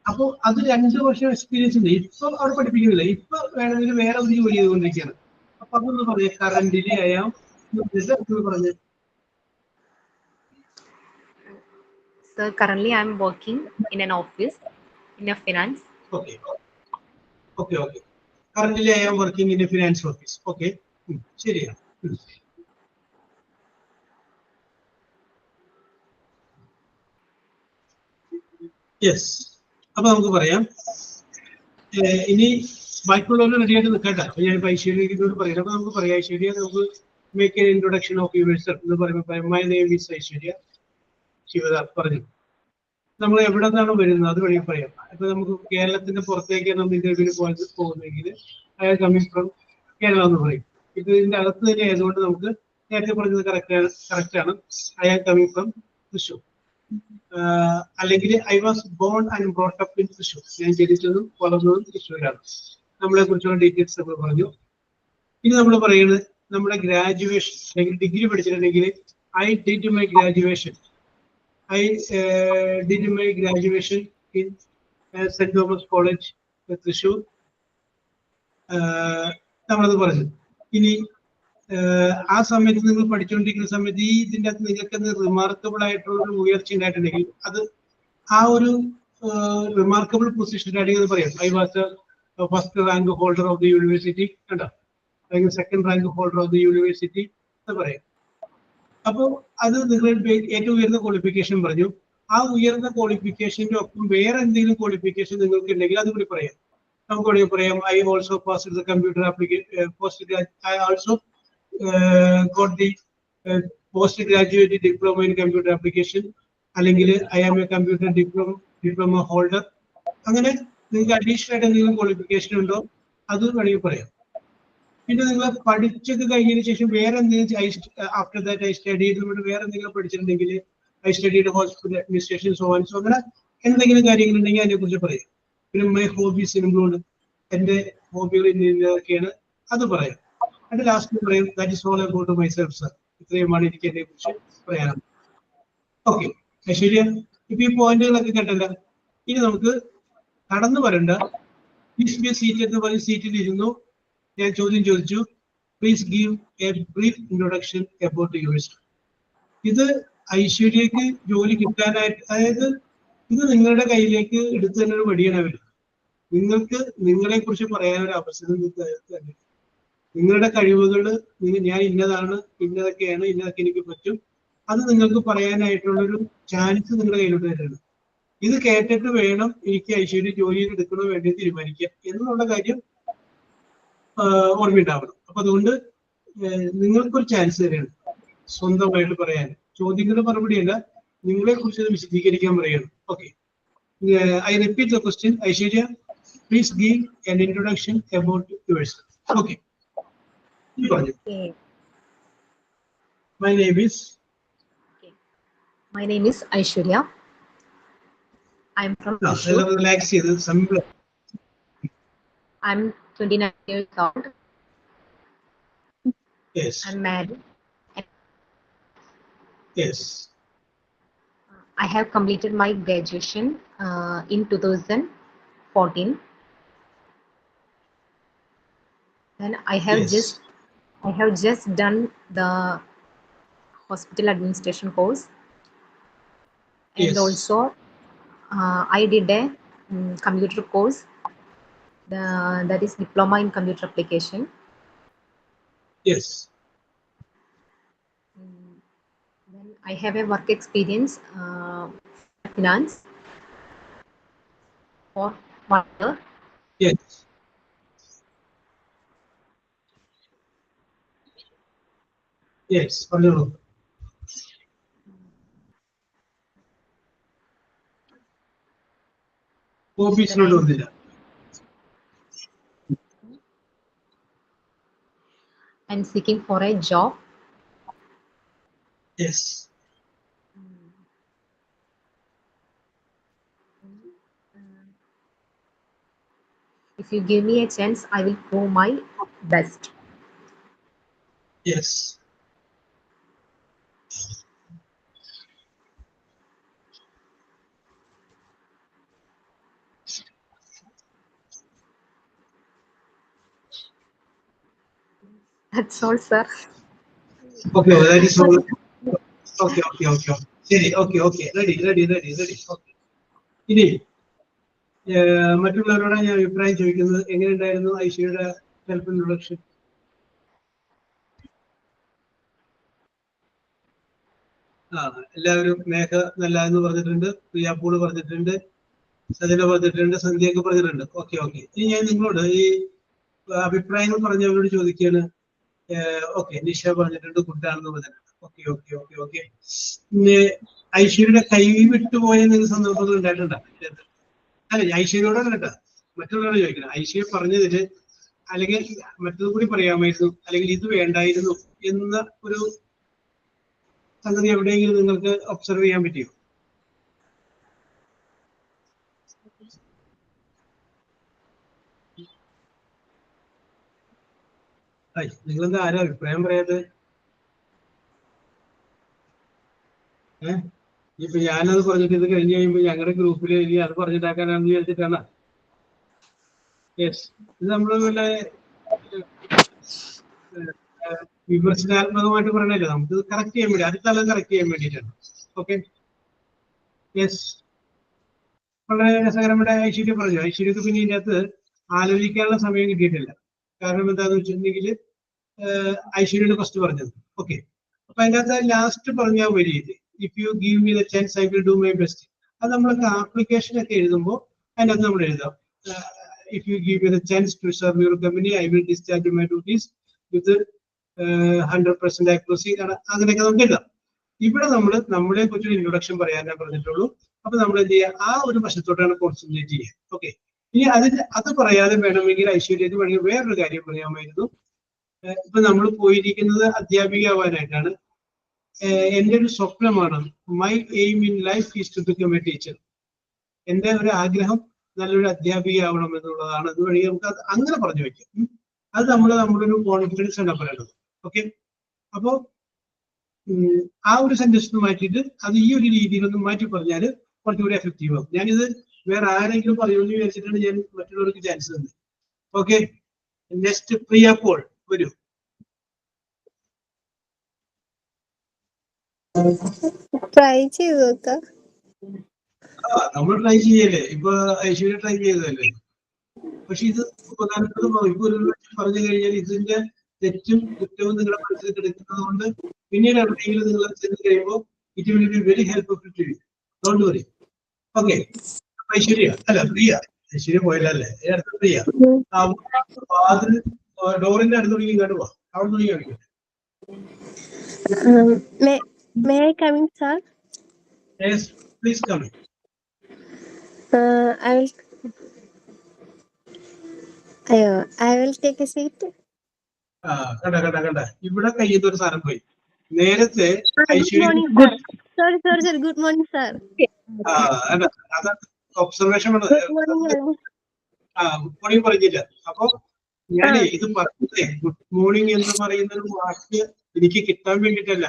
അപ്പൊ അത് 2 വർഷം എക്സ്പീരിയൻസ് ഉണ്ട്. ഇപ്പൊ അവിടെ പഠിപ്പിക്കുന്നില്ല. ഇപ്പൊ വേണമെങ്കിൽ വേറെ ഒരു ജോലി ചെയ്തുകൊണ്ടിരിക്കുകയാണ്. അപ്പൊ അതൊന്ന് പറഞ്ഞു. കറന്റിലി ആയാം പറഞ്ഞു. Sir, currently I am working in an office in a finance. Okay. Currently I am working in a finance office. Okay, ശരിയാണ്. യെസ്, അപ്പൊ നമുക്ക് പറയാം. ഇനി ബാക്കിയുള്ളവർ റെഡിയായിട്ട് നിൽക്കട്ടെ. അപ്പൊ ഞാൻ ഐശ്വര്യയോട് പറയാം. അപ്പൊ നമുക്ക് പറയാം ഐശ്വര്യ, നമുക്ക് make an introduction of yourself എന്ന് പറയുമ്പോൾ my name is Aishwarya Shivadas പറഞ്ഞു. നമ്മൾ എവിടെ നിന്നാണ് വരുന്നത് അത് വഴി പറയാം. ഇപ്പൊ നമുക്ക് കേരളത്തിന്റെ പുറത്തേക്കാണ് നമ്മൾ ഇന്റർവ്യൂവിന് പോകുന്നതെങ്കിൽ I am coming from Kerala എന്ന് പറയും. ഇത് ഇതിന്റെ അകത്ത് തന്നെ ആയതുകൊണ്ട് നമുക്ക് നേരത്തെ പറഞ്ഞത് കറക്റ്റ് ആണ്. I am coming from Thrissur. അല്ലെങ്കിൽ I was born and brought up in Thrissur. ഞാൻ ജനിച്ചതും വളർന്നതും തൃശ്ശൂരാണ്. നമ്മളെ കുറിച്ചുള്ള ഡീറ്റെയിൽസ് നമ്മൾ പറഞ്ഞു. ഇനി നമ്മൾ പറയുന്നത് നമ്മുടെ ഗ്രാജുവേഷൻ അല്ലെങ്കിൽ ഡിഗ്രി പഠിച്ചിട്ടുണ്ടെങ്കിൽ I did my graduation in St. Thomas College, Thrissur. നമ്മളത് പറഞ്ഞു. ഇനി ആ സമയത്ത് നിങ്ങൾ പഠിച്ചുകൊണ്ടിരിക്കുന്ന സമയത്ത് ഇതിൻ്റെ അകത്ത് നിങ്ങൾക്ക് റിമാർക്കബിൾ ആയിട്ടുള്ള ഒരു ഉയർച്ച ഉണ്ടായിട്ടുണ്ടെങ്കിൽ അത് ആ ഒരു റിമാർക്കബിൾ പൊസിഷനിലാണെങ്കിൽ പറയാം. I was first rank holder of the university കണ്ടോ, അല്ലെങ്കിൽ second rank holder of the university എന്ന് പറയാം. അപ്പോൾ അത് നിങ്ങൾ ഏറ്റവും ഉയർന്ന ക്വാളിഫിക്കേഷൻ പറഞ്ഞു. ആ ഉയർന്ന ക്വാളിഫിക്കേഷൻ്റെ ഒപ്പം വേറെ എന്തെങ്കിലും ക്വാളിഫിക്കേഷൻ നിങ്ങൾക്ക് ഉണ്ടെങ്കിൽ അത് കൂടി പറയാം. നമുക്ക് വേണമെങ്കിൽ പറയാം I also pass the computer I also got the post graduate diploma in computer application, അല്ലെങ്കിൽ I am a computer diploma holder. അങ്ങനെ നിങ്ങൾക്ക് അഡീഷണൽ ആയിട്ട് എന്തെങ്കിലും ക്വാളിഫിക്കേഷൻ ഉണ്ടോ അത് വേണമെങ്കിൽ പറയാം. പിന്നെ നിങ്ങൾ പഠിച്ചത് കഴിഞ്ഞതിന് ശേഷം വേറെ എന്തെങ്കിലും ആഫ്റ്റർ ദാറ്റ് ഐ സ്റ്റഡി വേറെ എന്തെങ്കിലും പഠിച്ചിട്ടുണ്ടെങ്കിൽ I studied hospital administration so അങ്ങനെ എന്തെങ്കിലും കാര്യങ്ങളുണ്ടെങ്കിൽ അതിനെ കുറിച്ച് പറയാം. പിന്നെ മൈ ഹോബീസ് ഇൻക്ലൂഡ്, എൻ്റെ ഹോബികൾ ഇന്നൊക്കെയാണ് അത് പറയാം. അതിന്റെ ലാസ്റ്റ് പറയും that is all about myself sir. ഇത്രയുമാണ് എനിക്ക് എന്നെ കുറിച്ച് പറയാനാണ്. ഓക്കെ ഐശ്വര്യ, ഇപ്പൊ ഈ പോയിന്റുകളൊക്കെ കേട്ടല്ല. ഇനി നമുക്ക് കടന്നു വരണ്ട. പ്ലീസ് ബി സീറ്റഡ് എന്ന് പറഞ്ഞ് സീറ്റിൽ ഇരുന്നു. ഞാൻ ചോദ്യം ചോദിച്ചു, please give A brief introduction about yourself. ഇത് ഐശ്വര്യക്ക് ജോലി കിട്ടാനായിട്ട്, അതായത് ഇത് നിങ്ങളുടെ കയ്യിലേക്ക് എടുത്തു തന്നെ ഒരു വടിയാണ് അവർ. നിങ്ങൾക്ക് നിങ്ങളെ കുറിച്ച് പറയാനൊരു അവസരം തന്നെ. നിങ്ങളുടെ കഴിവുകൾ ഞാൻ ഇന്നതാണ്, ഇന്നതൊക്കെയാണ്, ഇന്നതൊക്കെ എനിക്ക് പറ്റും, അത് നിങ്ങൾക്ക് പറയാനായിട്ടുള്ളൊരു ചാൻസ് നിങ്ങളുടെ കയ്യിലോട്ട് തരാണ്. ഇത് കേട്ടിട്ട് വേണം എനിക്ക് ഐശ്വര്യ ജോലിയിൽ എടുക്കണോ വേണ്ടി തീരുമാനിക്കുക എന്നുള്ള കാര്യം ഓർമ്മയുണ്ടാവണം. അപ്പൊ അതുകൊണ്ട് നിങ്ങൾക്കൊരു ചാൻസ് തരാണ് സ്വന്തമായിട്ട് പറയാൻ. ചോദ്യങ്ങളുടെ മറുപടിയല്ല, നിങ്ങളെ കുറിച്ച് വിശദീകരിക്കാൻ പറയണം. Okay, I repeat the question. Aishwarya, please give an introduction about yourself. Okay. My name is. My name is Aishwarya. I'm from. Relax. Simple. I'm 29 years old. Yes. I'm married. Yes. I have completed my graduation in 2014. Then I have just done the hospital administration course, and also I did a computer course. That is diploma in computer application. Yes. Then I have a work experience finance for 1 year. Yes. Yes. പറഞ്ഞോളൂ. ഓഫീസിലോട്ട് വന്നില്ല. I'm seeking for a job. Yes. If you give me a chance, I will prove my best. Yes. That's all, sir. Okay, that is all. Okay. ശരി, okay. Ready. Okay. ഇനി മറ്റുള്ളവരോട് ഞാൻ അഭിപ്രായം ചോദിക്കുന്നത്, എങ്ങനെയുണ്ടായിരുന്നു ഐശ്വര്യയുടെ self introduction? എല്ലാവരും മേഘ നല്ല എന്ന് പറഞ്ഞിട്ടുണ്ട്, പ്രിയാപ്പൂള് പറഞ്ഞിട്ടുണ്ട്, സജന പറഞ്ഞിട്ടുണ്ട്, സന്ധ്യയൊക്കെ പറഞ്ഞിട്ടുണ്ട്. ഓക്കെ. ഇനി ഞാൻ നിങ്ങളോട് ഈ അഭിപ്രായങ്ങൾ പറഞ്ഞവരോട് ചോദിക്കുകയാണ്. ഓക്കെ, നിഷ പറഞ്ഞിട്ടുണ്ട്, ഗുഡാണെന്ന് പറഞ്ഞിട്ടുണ്ട്. ഓക്കെ. ഐശ്വര്യയുടെ കൈ വിട്ടുപോയ എന്തെങ്കിലും സന്ദർഭങ്ങൾ ഉണ്ടായിട്ടുണ്ടോ? അല്ല, ഐശ്വര്യയോടാണ് കേട്ടോ, മറ്റുള്ളവരോട് ചോദിക്കണം. ഐശ്വര്യ പറഞ്ഞതില് അല്ലെങ്കിൽ മറ്റൊന്നും കൂടി പറയാമായിരുന്നു, അല്ലെങ്കിൽ ഇത് വേണ്ടായിരുന്നു എന്ന ഒരു സംഗതി എവിടെയെങ്കിലും നിങ്ങൾക്ക് ഒബ്സർവ് ചെയ്യാൻ പറ്റിയോ? നിങ്ങളെന്താ ആരും അഭിപ്രായം പറയാതെ? ഇപ്പൊ ഞാനത് പറഞ്ഞിട്ട് ഇത് കഴിഞ്ഞ് കഴിയുമ്പോ ഞങ്ങളുടെ ഗ്രൂപ്പിൽ ഇനി അത് പറഞ്ഞിട്ടാക്കാനാണെന്ന് വിചാരിച്ചിട്ടാണ്. യെസ്, ഇത് നമ്മള് വല്ല വിമർശനാത്മകമായിട്ട് പറയണല്ലോ, നമുക്ക് കറക്റ്റ് ചെയ്യാൻ വേണ്ടി, അടുത്ത ആളും കറക്റ്റ് ചെയ്യാൻ വേണ്ടിയിട്ടാണ്. Okay, yes. വളരെ രസകരമായ ഐശ്വര്യ പറഞ്ഞു. ഐശ്വര്യക്ക് പിന്നെ ഇതിൻ്റെ അകത്ത് ആലോചിക്കാനുള്ള സമയം കിട്ടിയിട്ടില്ല. കാരണം എന്താന്ന് വെച്ചിട്ടുണ്ടെങ്കിൽ ഐശ്വര്യയുടെ ഫസ്റ്റ് പറഞ്ഞത്. ഓക്കെ, അപ്പൊ അതിൻ്റെ അകത്ത് ലാസ്റ്റ് പറഞ്ഞ വരി, if you give me the chance I will do my best. അത് നമ്മളൊക്കെ ആപ്ലിക്കേഷൻ ഒക്കെ എഴുതുമ്പോൾ അതിനകത്ത് നമ്മൾ എഴുതാം, if you give me the chance to serve your company I will discharge my duties with 100% accuracy. അങ്ങനെയൊക്കെ നമുക്ക് എഴുതാം. ഇവിടെ നമ്മളെ കുറിച്ചൊരു ഇൻട്രൊഡക്ഷൻ പറയാനേ പറഞ്ഞിട്ടുള്ളൂ. അപ്പൊ നമ്മൾ എന്ത് ചെയ്യുക, ആ ഒരു വശത്തോട്ടാണ് കോൺസെൻട്രേറ്റ് ചെയ്യുക. ഓക്കെ, ഇനി അത് പറയാതെ വേണമെങ്കിൽ ഐശ്വര്യത്തിന് വേണമെങ്കിൽ വേറൊരു കാര്യം പറയാമായിരുന്നു. ഇപ്പൊ നമ്മൾ പോയിരിക്കുന്നത് അധ്യാപിക ആവാനായിട്ടാണ്. എൻ്റെ ഒരു സ്വപ്നമാണ്, my aim in life is to become a teacher. എൻ്റെ ഒരു ആഗ്രഹം നല്ലൊരു അധ്യാപിക ആവണം എന്നുള്ളതാണ്. അത് വഴി നമുക്ക് അത് അങ്ങനെ പറഞ്ഞു വെക്കാം. അത് നമ്മുടെ ഒരു കോൺഫിഡൻസ് ആണ് പറയുന്നത്. ഓക്കെ, അപ്പോ ആ ഒരു സെന്റൻസ് മാറ്റിയിട്ട് അത് ഈ ഒരു രീതിയിലൊന്ന് മാറ്റി പറഞ്ഞാൽ കുറച്ചുകൂടി എഫക്റ്റീവ് ആവും. ഞാനിത് വേറെ ആരെങ്കിലും പറയുമെന്ന് വിചാരിച്ചിട്ടാണ് ഞാൻ മറ്റുള്ളവർക്ക് ചാൻസ് തന്നത്. ഓക്കെ, നെക്സ്റ്റ് പ്രിയ പോൾ വരൂ. ട്രൈ ചെയ്ത് നോക്കാം. നമ്മൾ ട്രൈ ചെയ്യല്ലേ, ഇപ്പൊ ഐശ്വര്യ ട്രൈ ചെയ്തതല്ലേ. പക്ഷെ ഇത് പ്രധാനപ്പെട്ട ഇപ്പൊ ഒരു പറഞ്ഞു കഴിഞ്ഞാൽ ഇതിന്റെ തെറ്റും കുറ്റവും നിങ്ങളുടെ മനസ്സിൽ കിടക്കുന്നത് കൊണ്ട് പിന്നീട് എവിടെയെങ്കിലും നിങ്ങൾ ചെന്ന് കഴിയുമ്പോൾ it will be very helpful to you. Don't worry. Okay, Aishwarya അല്ല പ്രിയ, ഐശ്വര്യ പോയല്ലേ, അടുത്ത പ്രിയ. വാതിൽ ഡോറിന്റെ അടുത്തുണ്ടെങ്കിൽ ഇങ്ങോട്ട് പോവാ, അവിടെ നിന്ന് കാണിക്കും. May I come in, sir? Yes, please come in. I will take a seat. കണ്ട ഇവിടെ കയ്യിൽ ഒരു സാധനം പോയി. നേരത്തെ Aishwarya Sorry. Good morning, sir. അത് ഒബ്സർവേഷൻ ഗുഡ് മോർണിംഗ് പറഞ്ഞില്ല. അപ്പൊ ഞാനേ ഇത് പറഞ്ഞതേ ഗുഡ് മോർണിംഗ് എന്ന് പറയുന്ന ഒരു വാക്ക് എനിക്ക് കിട്ടാൻ വേണ്ടിയിട്ടല്ല,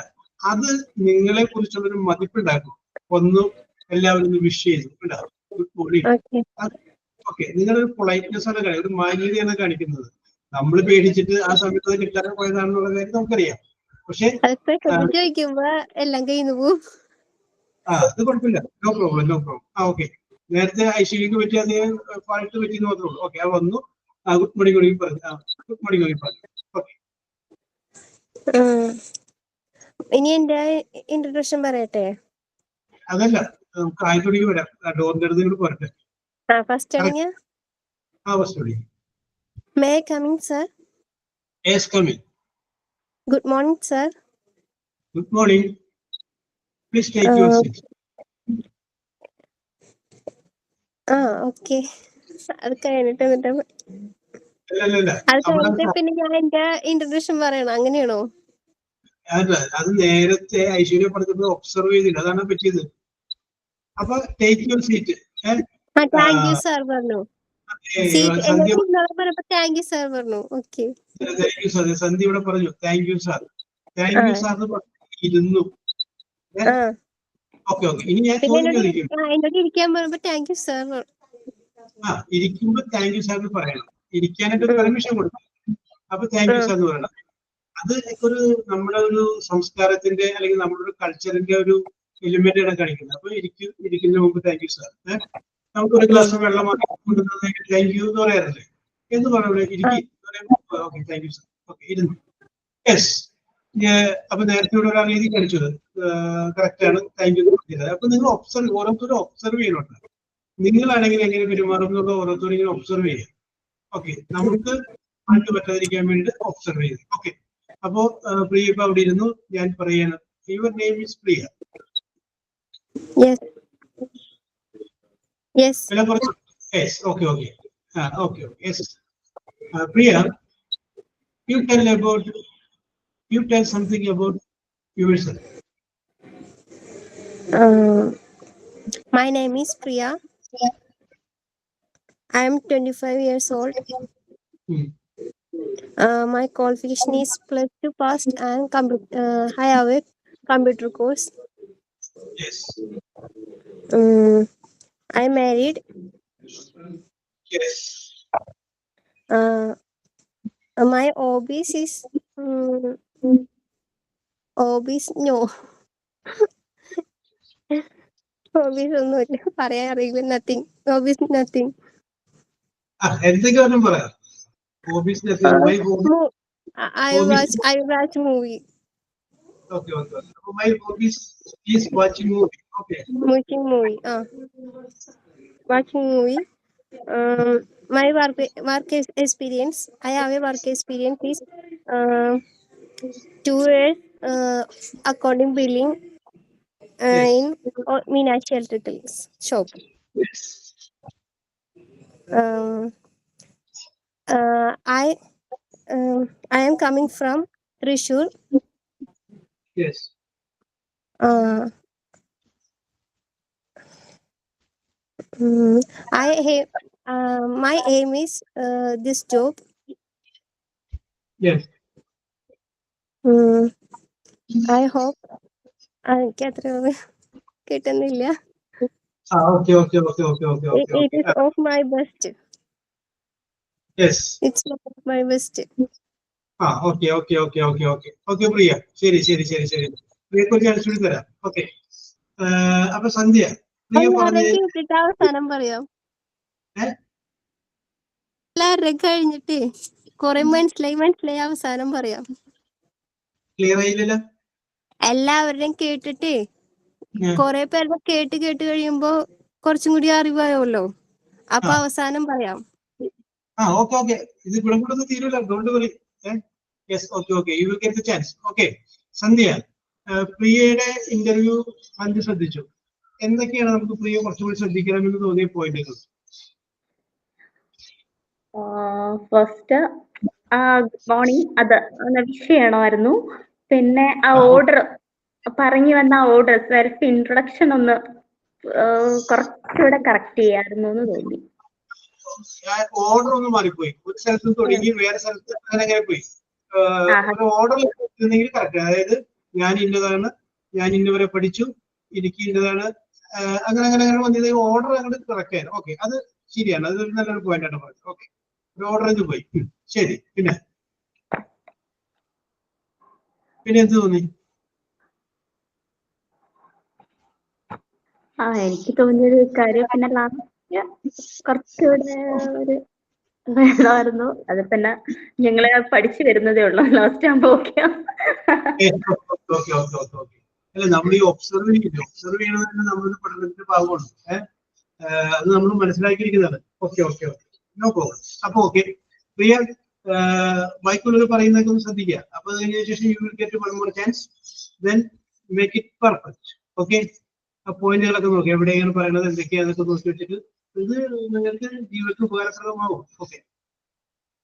അത് നിങ്ങളെ കുറിച്ചുള്ളൊരു മതിപ്പുണ്ടാക്കും. ഒന്നും എല്ലാവരും ഒന്ന് വിഷ് ചെയ്തു ഉണ്ടാവും, ഗുഡ് മോർണിംഗ്. ഓക്കെ, നിങ്ങളൊരു പൊളൈറ്റ്നെസ് ആണ് ഒരു മാന്യതയാണ് കാണിക്കുന്നത്. നമ്മൾ പേടിച്ചിട്ട് ആ സമയത്ത് അത് കിട്ടാതെ പോയതാണെന്നുള്ള കാര്യം നമുക്കറിയാം. പക്ഷെ ചോദിക്കുമ്പോ എല്ലാം കഴിഞ്ഞു പോകും. അത് കുഴപ്പമില്ല, നോ പ്രോബ്ലം. ഓക്കെ, നേരത്തെ ഐശ്വര്യക്ക് പറ്റിയ അതേ പാട്ട് പറ്റിയെന്ന് മാത്രമേ ഉള്ളൂ. ഓക്കെ, അത് വന്നു. ഗുഡ് മോർണിംഗ് കൂടി പറഞ്ഞു. ഗുഡ് മോർണിംഗ് കൂടി പറഞ്ഞു. ഓക്കെ, ഇനി എന്റെ ഇൻട്രൊഡക്ഷൻ പറയട്ടെ. അതല്ല, നമുക്ക് ആയിട്ടോടേക്ക് വരാം. ഡോറിന്റെ അടുത്ത് കൂടി പോരട്ടെ. ഫസ്റ്റ് ആണെങ്കിൽ first may coming sir. Yes, coming. Good morning sir. Good morning. Please take your seat. Okay. അത് കഴിഞ്ഞിട്ട് അല്ല അത് കഴിഞ്ഞിട്ട് പിന്നെ ഞാൻ എന്റെ ഇൻട്രൊഡക്ഷൻ പറയണം, അങ്ങനെയാണോ? അത് നേരത്തെ ഐശ്വര്യ പറഞ്ഞത് ഒബ്സർവ് ചെയ്തില്ല, അതാണ് പറ്റിയത്. അപ്പൊ take your seat. Thank you sir പറഞ്ഞു. താങ്ക് യു സർ പറഞ്ഞു. Okay, thank you sir. Sandhya ഇവിടെ പറഞ്ഞു thank you sir. Thank you sir ഇരുന്നു. ഓക്കെ ഓക്കെ, ഇനി ഞാൻ ചോദ്യം ചോദിക്കും. എന്നോട് ഇരിക്കാൻ പറയുമ്പോ താങ്ക് യു സർ. ഇരിക്കുമ്പോ താങ്ക് യു സാർ പറയണം. ഇരിക്കാനായിട്ട് ഒരു പെർമിഷൻ കൊടുക്കും. അപ്പൊ താങ്ക് യു സാർ എന്ന് പറയണം. അത് ഒരു നമ്മുടെ ഒരു സംസ്കാരത്തിന്റെ അല്ലെങ്കിൽ നമ്മുടെ ഒരു കൾച്ചറിന്റെ ഒരു എലിമെന്റ് ആണ് കാണിക്കുന്നത്. അപ്പൊ ഇരിക്കുന്നതിന് മുമ്പ് താങ്ക് യു സാർ. നമുക്കൊരു ഗ്ലാസ് വെള്ളം കൊടുക്കുന്നത് താങ്ക് യു എന്ന് പറയാറില്ലേ? എന്ന് പറയുമ്പോൾ ഇരിക്കും. Okay, thank you sir. Okay, ഇരുന്നു. യെസ്. അപ്പൊ നേരത്തെ ഇവിടെ ഒരാൾ എഴുതി കാണിച്ചത് കറക്റ്റ് ആണ്. താങ്ക് യു പറഞ്ഞത്. അപ്പൊ നിങ്ങൾ ഓരോരുത്തരും ഒബ്സർവ് ചെയ്യുന്നുണ്ട്. നിങ്ങളാണെങ്കിൽ എങ്ങനെ പെരുമാറും എന്നുള്ള ഓരോരുത്തരും ഇങ്ങനെ ഒബ്സർവ് ചെയ്യാം. ഓക്കെ, നമുക്ക് മാറ്റി പറ്റാതിരിക്കാൻ വേണ്ടി ഒബ്സർവ് ചെയ്തു. ഓക്കെ, അപ്പോ പ്രിയ ഇപ്പൊ അവിടെ ഇരുന്നു. ഞാൻ പറയാണ്, your name is Priya. Yes. Okay okay okay yes. Priya, you tell something about yourself. My name is Priya. I am 25 years old. My qualification is +2 passed and I have a computer course. Yes. I'm married. Yes. My hobbies is hobbies no. Hobbies ഒന്നുമില്ല, പറയാൻ അറിയില്ല. nothing. Hobbies nothing. എന്തൊക്കെയാണ് പറയാം? Hobbies nothing. My hobby. I watch movie. Okay. So my hobbies is watching movie. Okay. Watching movie. Watching movie. My work experience. I have a work experience is 2 years accounting billing in Meenakshi Electricals shop. Yes. I am coming from Thrissur. Yes. My aim is this job. Yes. I hope എനിക്ക് അത്ര കിട്ടുന്നില്ല. Okay. It is of my best. Yes. It's of my best. Okay, പ്രിയ. ശരി. പ്രിയക്ക് ഒരു chance കൂടി തരാം. Okay, അപ്പൊ സന്ധ്യ, പ്രിയ കഴിഞ്ഞിട്ട് അവസാനം പറയാം. എല്ലാവരും കഴിഞ്ഞിട്ട് കൊറേ മനസ്സിലായി അവസാനം പറയാം. ക്ലിയർ ആയില്ലല്ലോ? എല്ലാവരുടെയും കേട്ടിട്ട് കൊറേ പേരുടെ കേട്ട് കഴിയുമ്പോ കുറച്ചും കൂടി അറിവായല്ലോ. അപ്പൊ അവസാനം പറയാം. ഓക്കെ. ഇത് ഇവിടെ കൂടെ ഒന്നും തീരുമല്ലോ. Don't worry. Yes. Okay. You will get the chance. Okay, Sandhya, പ്രിയയുടെ ഇന്റർവ്യൂ അഞ്ച് ശ്രദ്ധിച്ചു. എന്തൊക്കെയാണ് നമുക്ക് പ്രിയ കുറച്ചുകൂടി ശ്രദ്ധിക്കണമെന്ന് തോന്നിയ പോയിന്റുകൾ? ഫസ്റ്റ് മോർണിംഗ് അത് വിഷ് ചെയ്യണമായിരുന്നു. പിന്നെ ആ ഓർഡർ പറഞ്ഞു വന്ന ഓർഡർ സെൽഫ് ഇൻട്രൊഡക്ഷൻ ഒന്ന് കുറച്ചുകൂടെ കറക്റ്റ് ചെയ്യായിരുന്നു എന്ന് തോന്നി. ഓർഡർ ഒന്ന് മാറിപ്പോയി. ഒരു സ്ഥലത്ത് തുടങ്ങി വേറെ സ്ഥലത്ത് അങ്ങനെ പോയി. Order correct. അതായത് ഞാൻ ഇന്നതാണ്, ഞാൻ ഇന്നവരെ പഠിച്ചു, എനിക്ക് ഇന്നതാണ്, അങ്ങനെ വന്നത് ഓർഡർ അങ്ങോട്ട് കറക്റ്റ് ആയിരുന്നു. ഓക്കെ, അത് ശരിയാണ്. അത് നല്ലൊരു പോയിന്റ് ആണ് പറഞ്ഞത്. ഓക്കെ, ഒരു ഓർഡർ പോയി. ശരി. പിന്നെ എന്ത് തോന്നി? എനിക്ക് തോന്നിയൊരു കാര്യം പിന്നെ ലാസ്റ്റ് കുറച്ചുകൂടെ ഒരു വേണമായിരുന്നു. അത് പിന്നെ ഞങ്ങള് പഠിച്ചു വരുന്നതേ ഉള്ളൂ. ലാസ്റ്റ് ആകുമ്പോ ഓക്കെ. അല്ല, നമ്മൾ ഈ ഒബ്സർവ് ചെയ്യണമെന്ന് നമ്മളൊരു പഠനത്തിന്റെ ഭാഗമാണ്. അത് നമ്മൾ മനസ്സിലാക്കിയിരിക്കുന്നതാണ്. Okay, no problem. അപ്പൊ ഓക്കെ, പ്രിയ മൈക്കുള്ളിൽ പറയുന്നതൊക്കെ ഒന്ന് ശ്രദ്ധിക്കുക. അപ്പൊ അതിന് ശേഷം you will get one more chance, then make it perfect. Okay, ആ പോയിന്റുകളൊക്കെ നോക്കി എവിടെയാണ് പറയുന്നത്, എന്തൊക്കെയാന്നൊക്കെ നോക്കി വെച്ചിട്ട് ഇത് നിങ്ങൾക്ക് ജീവിതത്തിൽ ഉപകാരപ്രദമാവും. ഓക്കെ,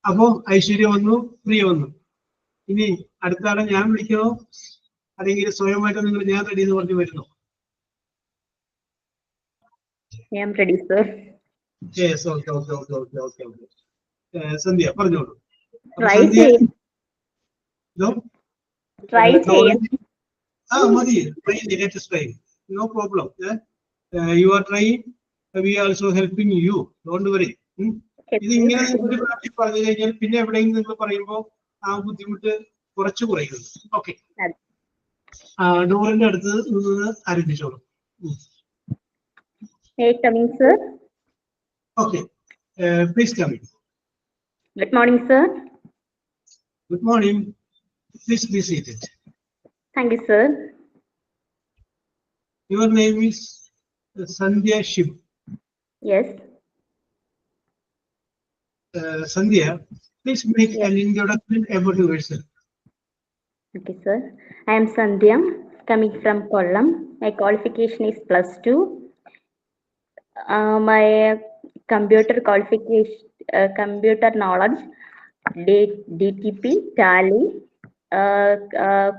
അപ്പോ ഐശ്വര്യ വന്നു, പ്രിയ വന്നു. ഇനി അടുത്ത ആളെ ഞാൻ വിളിക്കണോ അല്ലെങ്കിൽ സ്വയമായിട്ട് നിങ്ങൾ ഞാൻ റെഡി എന്ന് പറഞ്ഞു വരുന്നു? Ready sir. സന്ധ്യ പറഞ്ഞോളൂ. ട്രൈ ചെയ്യാം. മതി, no problem. You are trying, we also helping you, don't worry. ഇത് ഇങ്ങനെ ഒരു പ്രാവശ്യം പറഞ്ഞു കഴിഞ്ഞാൽ പിന്നെ എവിടെയെങ്കിലും നിങ്ങൾ പറയുമ്പോൾ ആ ബുദ്ധിമുട്ട് കുറച്ചു കുറയുന്നു. ഓക്കെ, ഡോറിന്റെ അടുത്ത് നിന്ന് ആരംഭിച്ചോളൂ. Sir. Okay, please come in. Good morning sir. Good morning. Please be seated. Thank you, sir. Your name is Sandhya Shiv. Yes. Sandhya, please make an introduction about yourself. Okay, sir. I am Sandhya, coming from Kollam. My qualification is +2. My computer qualification, computer knowledge, DTP, Tally,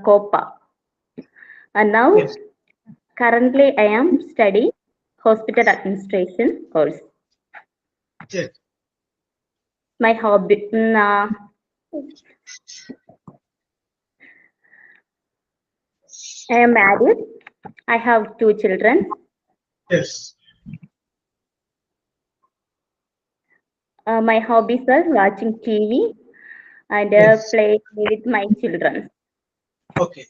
COPA. And now, Yes. currently I am studying hospital administration course. Yes. My hobby, I am married. I have 2 children. Yes. My hobbies are watching TV and Yes. playing with my children. Okay.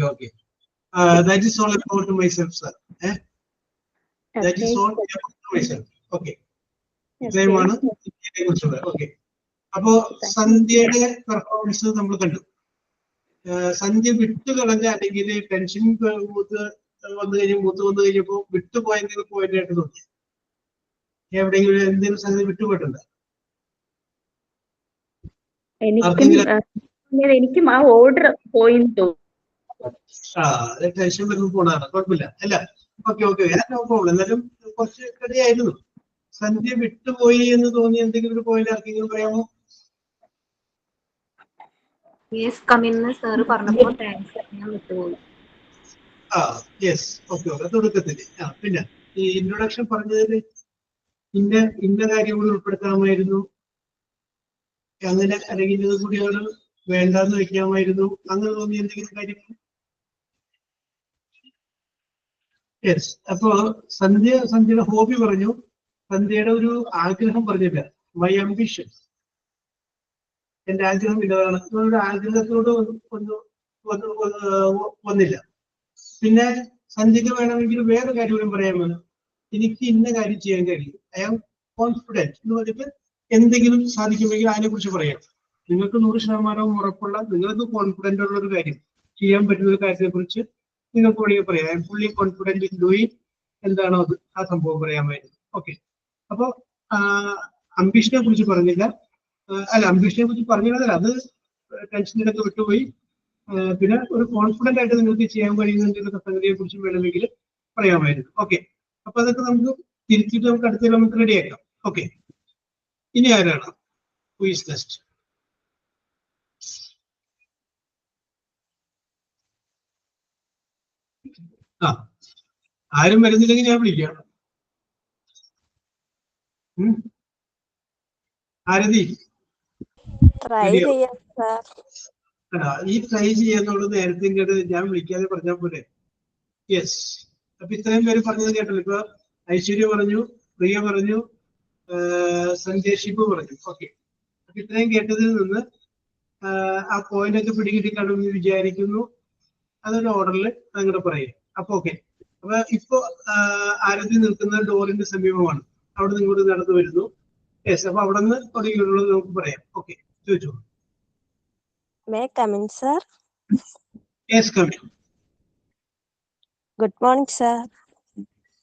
Okay. That is all about myself, sir. That is all about myself. Okay. ഇത്രയുമാണ് ഇതിനെ കുറിച്ചുള്ളത്. Okay, അപ്പോ സന്ധ്യയുടെ performance നമ്മൾ കണ്ടു. സന്ധ്യ വിട്ടുകളഞ്ഞ അല്ലെങ്കിൽ tension മൂത്ത് വന്നു കഴിഞ്ഞപ്പോ വിട്ടുപോയ എന്തെങ്കിലും പോയിന്റ് ആയിട്ട് തോന്നി? എവിടെയെങ്കിലും എന്തെങ്കിലും സംഗതി വിട്ടുപോയിട്ടുണ്ടോ? എനിക്കും ആ ഓർഡർ പോയി ടെൻഷൻ വരുമ്പോൾ പോണതാണ്, കുഴപ്പമില്ല. അല്ല, ഓക്കെ, നോ പ്രോബ്ലം. എന്നാലും കുറച്ച് കടിയായിരുന്നു. സന്ധ്യ വിട്ടുപോയി എന്ന് തോന്നി എന്തെങ്കിലും ഒരു പോയിന്റ് ആർക്കെങ്കിലും പറയാമോ? യെസ്, കമ്മിന്ന് സാറ് പറഞ്ഞപ്പോൾ താങ്ക്സ് ഞാൻ വിട്ടുപോയി. യെസ്, ഓക്കെ, തുടക്കത്തില്. പിന്നെ ഈ ഇൻട്രൊഡക്ഷൻ പറഞ്ഞതിൽ ഇന്ന കാര്യം കൂടി ഉൾപ്പെടുത്താമായിരുന്നു, അങ്ങനെ അല്ലെങ്കിൽ ഇത് കൂടി അവർ വേണ്ടാന്ന് വെക്കാമായിരുന്നു, അങ്ങനെ തോന്നി എന്തെങ്കിലും കാര്യം? യെസ്. അപ്പോ സന്ധ്യയുടെ ഹോബി പറഞ്ഞു, സന്ധ്യയുടെ ഒരു ആഗ്രഹം പറഞ്ഞില്ല. മൈ ആംബിഷൻ, എന്റെ ആഗ്രഹം ഇതാണ്. നിങ്ങളുടെ ആഗ്രഹത്തോട് വന്നില്ല. പിന്നെ സന്ധ്യക്ക് വേണമെങ്കിൽ വേറെ കാര്യം പറയാമോ? എനിക്ക് ഇന്ന കാര്യം ചെയ്യാൻ കഴിയും, ഐ ആം കോൺഫിഡൻറ്റ് എന്ന് പറഞ്ഞിട്ട് എന്തെങ്കിലും സാധിക്കുമെങ്കിൽ അതിനെ കുറിച്ച് പറയാം. നിങ്ങൾക്ക് 100% ഉറപ്പുള്ള, നിങ്ങൾക്ക് കോൺഫിഡന്റ് ഉള്ള ഒരു കാര്യം, ചെയ്യാൻ പറ്റുന്ന ഒരു കാര്യത്തെ കുറിച്ച് നിങ്ങൾക്ക് വേണമെങ്കിൽ പറയാം. I M fully confident in doing, എന്താണോ അത്, ആ സംഭവം പറയാമായിരുന്നു. ഓക്കെ, അപ്പൊ അംബിഷനെ കുറിച്ച് പറഞ്ഞില്ല. അല്ല, അംബിഷനെ കുറിച്ച് പറഞ്ഞില്ല, അത് ടെൻഷനിലൊക്കെ വിട്ടുപോയി. പിന്നെ ഒരു കോൺഫിഡന്റ് ആയിട്ട് നിങ്ങൾക്ക് ചെയ്യാൻ കഴിയുന്ന സംഗതിയെ കുറിച്ച് വേണമെങ്കിൽ പറയാമായിരുന്നു. ഓക്കെ, അപ്പൊ അതൊക്കെ നമുക്ക് തിരിച്ചിട്ട് നമുക്ക് അടുത്ത നമുക്ക് റെഡിയാക്കാം. ഓക്കെ, ഇനി ആരാണ്? Who is next? ആരും വരുന്നില്ലെങ്കിൽ ഞാൻ വിളിക്കാം. ആരതി, ഈ ട്രൈ ചെയ്യാന്നുള്ളത് നേരത്തെ ഞാൻ വിളിക്കാതെ പറഞ്ഞാൽ പോലെ. യെസ്, അപ്പൊ ഇത്രയും പേര് പറഞ്ഞത് കേട്ടല്ലോ. ഇപ്പൊ ഐശ്വര്യ പറഞ്ഞു, പ്രിയ പറഞ്ഞു, സന്ധ്യ ഷിബു പറഞ്ഞു. ഓക്കെ, ഇത്രയും കേട്ടതിൽ നിന്ന് ആ പോയിന്റ് ഒക്കെ പിടികിട്ടി കാണുമെന്ന് വിചാരിക്കുന്നു. അതൊരു ഓർഡറിൽ അങ്ങോട്ട് പറയും. അപ്പൊ ഓക്കെ. അപ്പൊ ഇപ്പൊ ആരതി നിൽക്കുന്ന ഡോറിന്റെ സമീപമാണ്. അവിടെ നിന്ന് ഇങ്ങോട്ട് നടന്നു വരുന്നു. യെസ്, അപ്പൊ അവിടെ നിന്ന് തുടങ്ങിയുള്ളത് നമുക്ക് പറയാം. ഓക്കെ, ചോദിച്ചു. May I come in, sir? Yes, come in. Good morning, sir.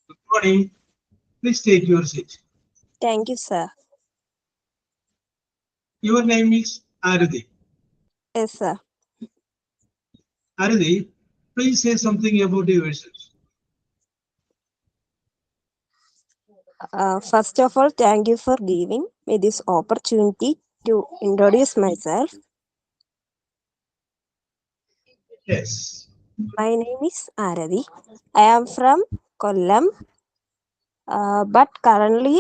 Good morning. Please take your seat. Thank you, sir. Your name is Arati. Yes, sir. Arati, please say something about yourself. First of all, thank you for giving me this opportunity to introduce myself. Yes. My name is Arati. I am from Kollam, but currently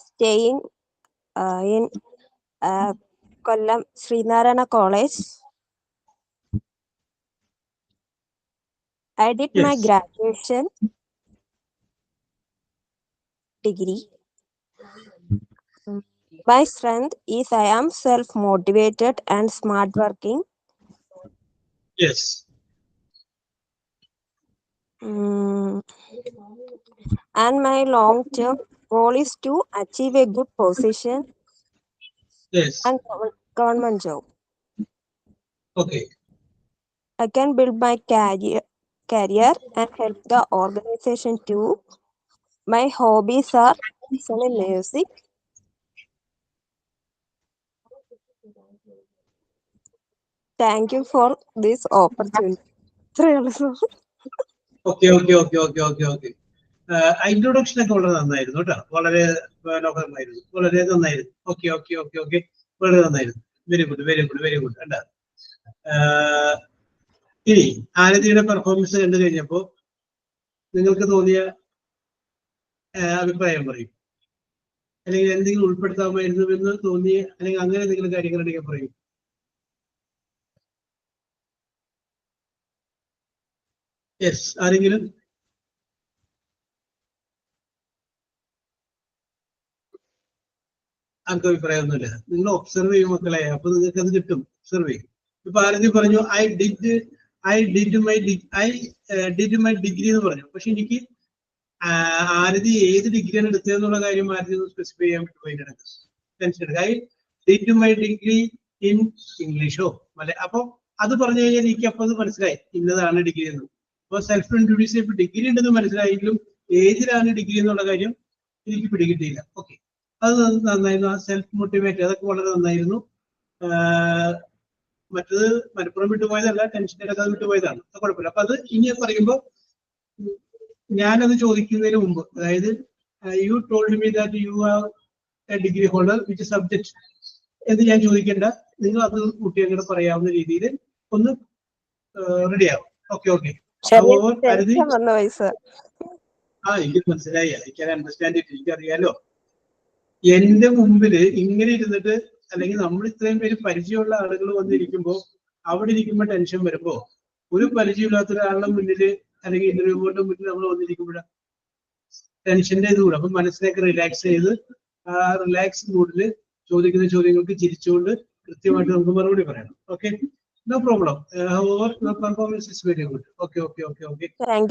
staying in Kollam Srinarayana College. I did my Yes. graduation degree. My strength is I am self-motivated and smart working. Yes. And my long-term goal is to achieve a good position Yes. and government job. Okay. I can build my career and help the organization too. My hobbies are listening music. Thank you for this opportunity. Okay. Introduction ഒക്കെ വളരെ നന്നായിരുന്നു കേട്ടോ. വളരെ മനോഹരമായിരുന്നു. വളരെ നന്നായിരുന്നു. Okay. വളരെ നന്നായിരുന്നു. Very good. കണ്ടാ, ഇനി ആരതിയുടെ പെർഫോമൻസ് കണ്ടു കഴിഞ്ഞപ്പോ നിങ്ങൾക്ക് തോന്നിയ അഭിപ്രായം പറയും, അല്ലെങ്കിൽ എന്തെങ്കിലും ഉൾപ്പെടുത്താമായിരുന്നു എന്ന് തോന്നിയ, അല്ലെങ്കിൽ അങ്ങനെ എന്തെങ്കിലും കാര്യങ്ങളുണ്ടെങ്കിൽ പറയും. യെസ്, ആരെങ്കിലും? ആർക്കും അഭിപ്രായമൊന്നുമില്ല. നിങ്ങൾ ഒബ്സർവ് ചെയ്യും മക്കളെ, അപ്പൊ നിങ്ങൾക്ക് അത് കിട്ടും. ഒബ്സർവ് ചെയ്യും. ഇപ്പൊ ആരതി പറഞ്ഞു ഐ ഡിഡ് മൈ ഡിഗ്രി എന്ന് പറഞ്ഞു. പക്ഷെ എനിക്ക് ആരതി ഏത് ഡിഗ്രിയാണ് എടുത്തതെന്നുള്ള കാര്യം ആരതി ഒന്ന് സ്പെസിഫൈ ചെയ്യാൻ പറ്റും. I did my degree in ഇംഗ്ലീഷോ അല്ലെ. അപ്പൊ അത് പറഞ്ഞു കഴിഞ്ഞാൽ എനിക്ക് അപ്പൊ അത് മനസ്സിലായി ഇന്നതാണ് ഡിഗ്രി എന്ന്. അപ്പൊ സെൽഫ് ഇൻട്രൊഡ്യൂസ് ചെയ്യപ്പോൾ ഡിഗ്രി ഉണ്ടെന്ന് മനസ്സിലായെങ്കിലും ഏതിലാണ് ഡിഗ്രി എന്നുള്ള കാര്യം എനിക്ക് പിടികിട്ടിയില്ല. ഓക്കെ, അത് നന്നായിരുന്നു. ആ സെൽഫ് മോട്ടിവേറ്റ് അതൊക്കെ വളരെ നന്നായിരുന്നു. മറ്റത് മലപ്പുറം വിട്ടുപോയതല്ല, ടെൻഷൻ എടുക്കാതെ വിട്ടുപോയതാണ്. അത് കുഴപ്പമില്ല. അപ്പൊ അത് ഇനി പറയുമ്പോൾ ഞാനത് ചോദിക്കുന്നതിന് മുമ്പ്, അതായത് you told me that you have A degree holder which subject എന്ന് ഞാൻ ചോദിക്കേണ്ട, നിങ്ങൾ അത് കുട്ടികളോട് പറയാവുന്ന രീതിയിൽ ഒന്ന് റെഡിയാവും. ഓക്കെ. എനിക്ക് മനസ്സിലായി. I can understand it. എനിക്കറിയാലോ. എന്റെ മുമ്പില് ഇങ്ങനെ ഇരുന്നിട്ട്, അല്ലെങ്കിൽ നമ്മൾ ഇത്രയും പേര് പരിചയമുള്ള ആളുകൾ വന്നിരിക്കുമ്പോ അവിടെ ഇരിക്കുമ്പോ ടെൻഷൻ വരുമ്പോ, ഒരു പരിചയമില്ലാത്ത ഒരാളുടെ മുന്നിൽ അല്ലെങ്കിൽ ഇന്റർവ്യൂ ബോർഡിന്റെ മുന്നിൽ നമ്മൾ വന്നിരിക്കുമ്പോഴാണ് ടെൻഷന്റെ ഇത് കൂടെ. അപ്പൊ മനസ്സിലേക്ക് റിലാക്സ് ചെയ്ത് ആ റിലാക്സ് മൂഡിൽ ചോദിക്കുന്ന ചോദ്യങ്ങൾക്ക് ചിരിച്ചുകൊണ്ട് കൃത്യമായിട്ട് നമുക്ക് മറുപടി പറയണം. Okay, no problem. Performance is very good. Okay.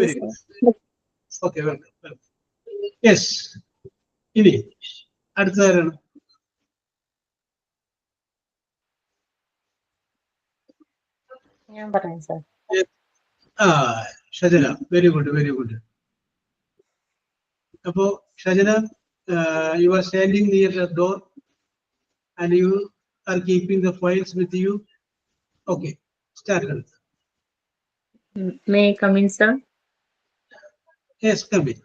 Very good. Okay, welcome. Yes, ഇനി അടുത്തതാരാണ്? ഞാൻ പറയാം സാർ. ഷജന. Very good. അപ്പോ Shajana, you are standing near the door and you are keeping the files with you. Okay, start. May I come in, sir? Yes, come in.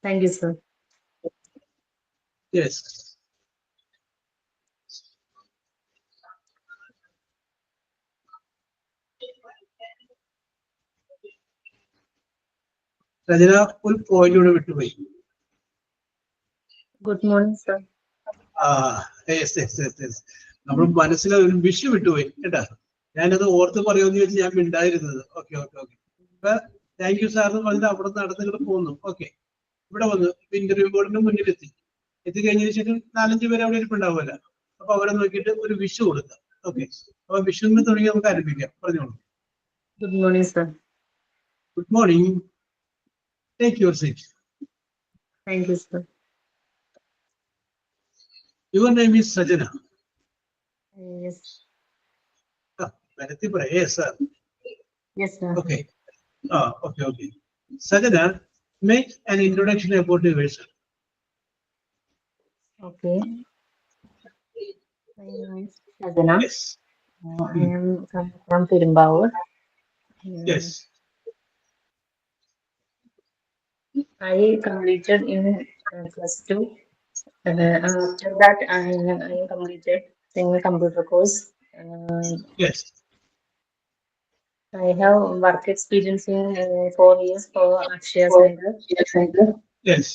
Thank you, sir. Yes. രചന ഒരു പോയിന്റിലൂടെ വിട്ടുപോയി. Good morning, sir. നമ്മൾ മനസ്സിൽ ഒരു വിഷു വിട്ടുപോയി കേട്ടാ. ഞാനത് ഓർത്ത് പറയുമെന്ന് വെച്ച് ഞാൻ മിണ്ടായിരുന്നത്. ഓക്കെ. അപ്പൊ താങ്ക് യു സാർ എന്ന് പറഞ്ഞിട്ട് അവിടെ നിന്ന് നടന്നിട്ട് പോകുന്നു. ഓക്കെ, ഇവിടെ വന്നു ഇന്റർവ്യൂ ബോർഡിന്റെ മുന്നിലെത്തി. എത്തിക്കഴിഞ്ഞതിന് ശേഷം 4-5 പേര് അവിടെ ഇരിപ്പുണ്ടാവുമല്ലോ. അപ്പൊ അവരെ നോക്കിയിട്ട് ഒരു വിഷു കൊടുക്കാം. ഓക്കെ, അപ്പൊ വിഷുവിന് തുടങ്ങി നമുക്ക് ആരംഭിക്കാം. പറഞ്ഞോളൂ. Good morning, sir. Good morning. Take your seat. Thank you, sir. Your name is Sajana. Yes. വരത്തി പറയാ. Yes sir. Yes, sir. Okay. Okay. Sajana, make an introduction about yourself. Okay. My name is Sadhana. Yes. I am from Perumbavoor. Yes. I completed in +2. After that, I completed single computer course. Yes. I have work experience in 4 years for Akshaya Center. Yes.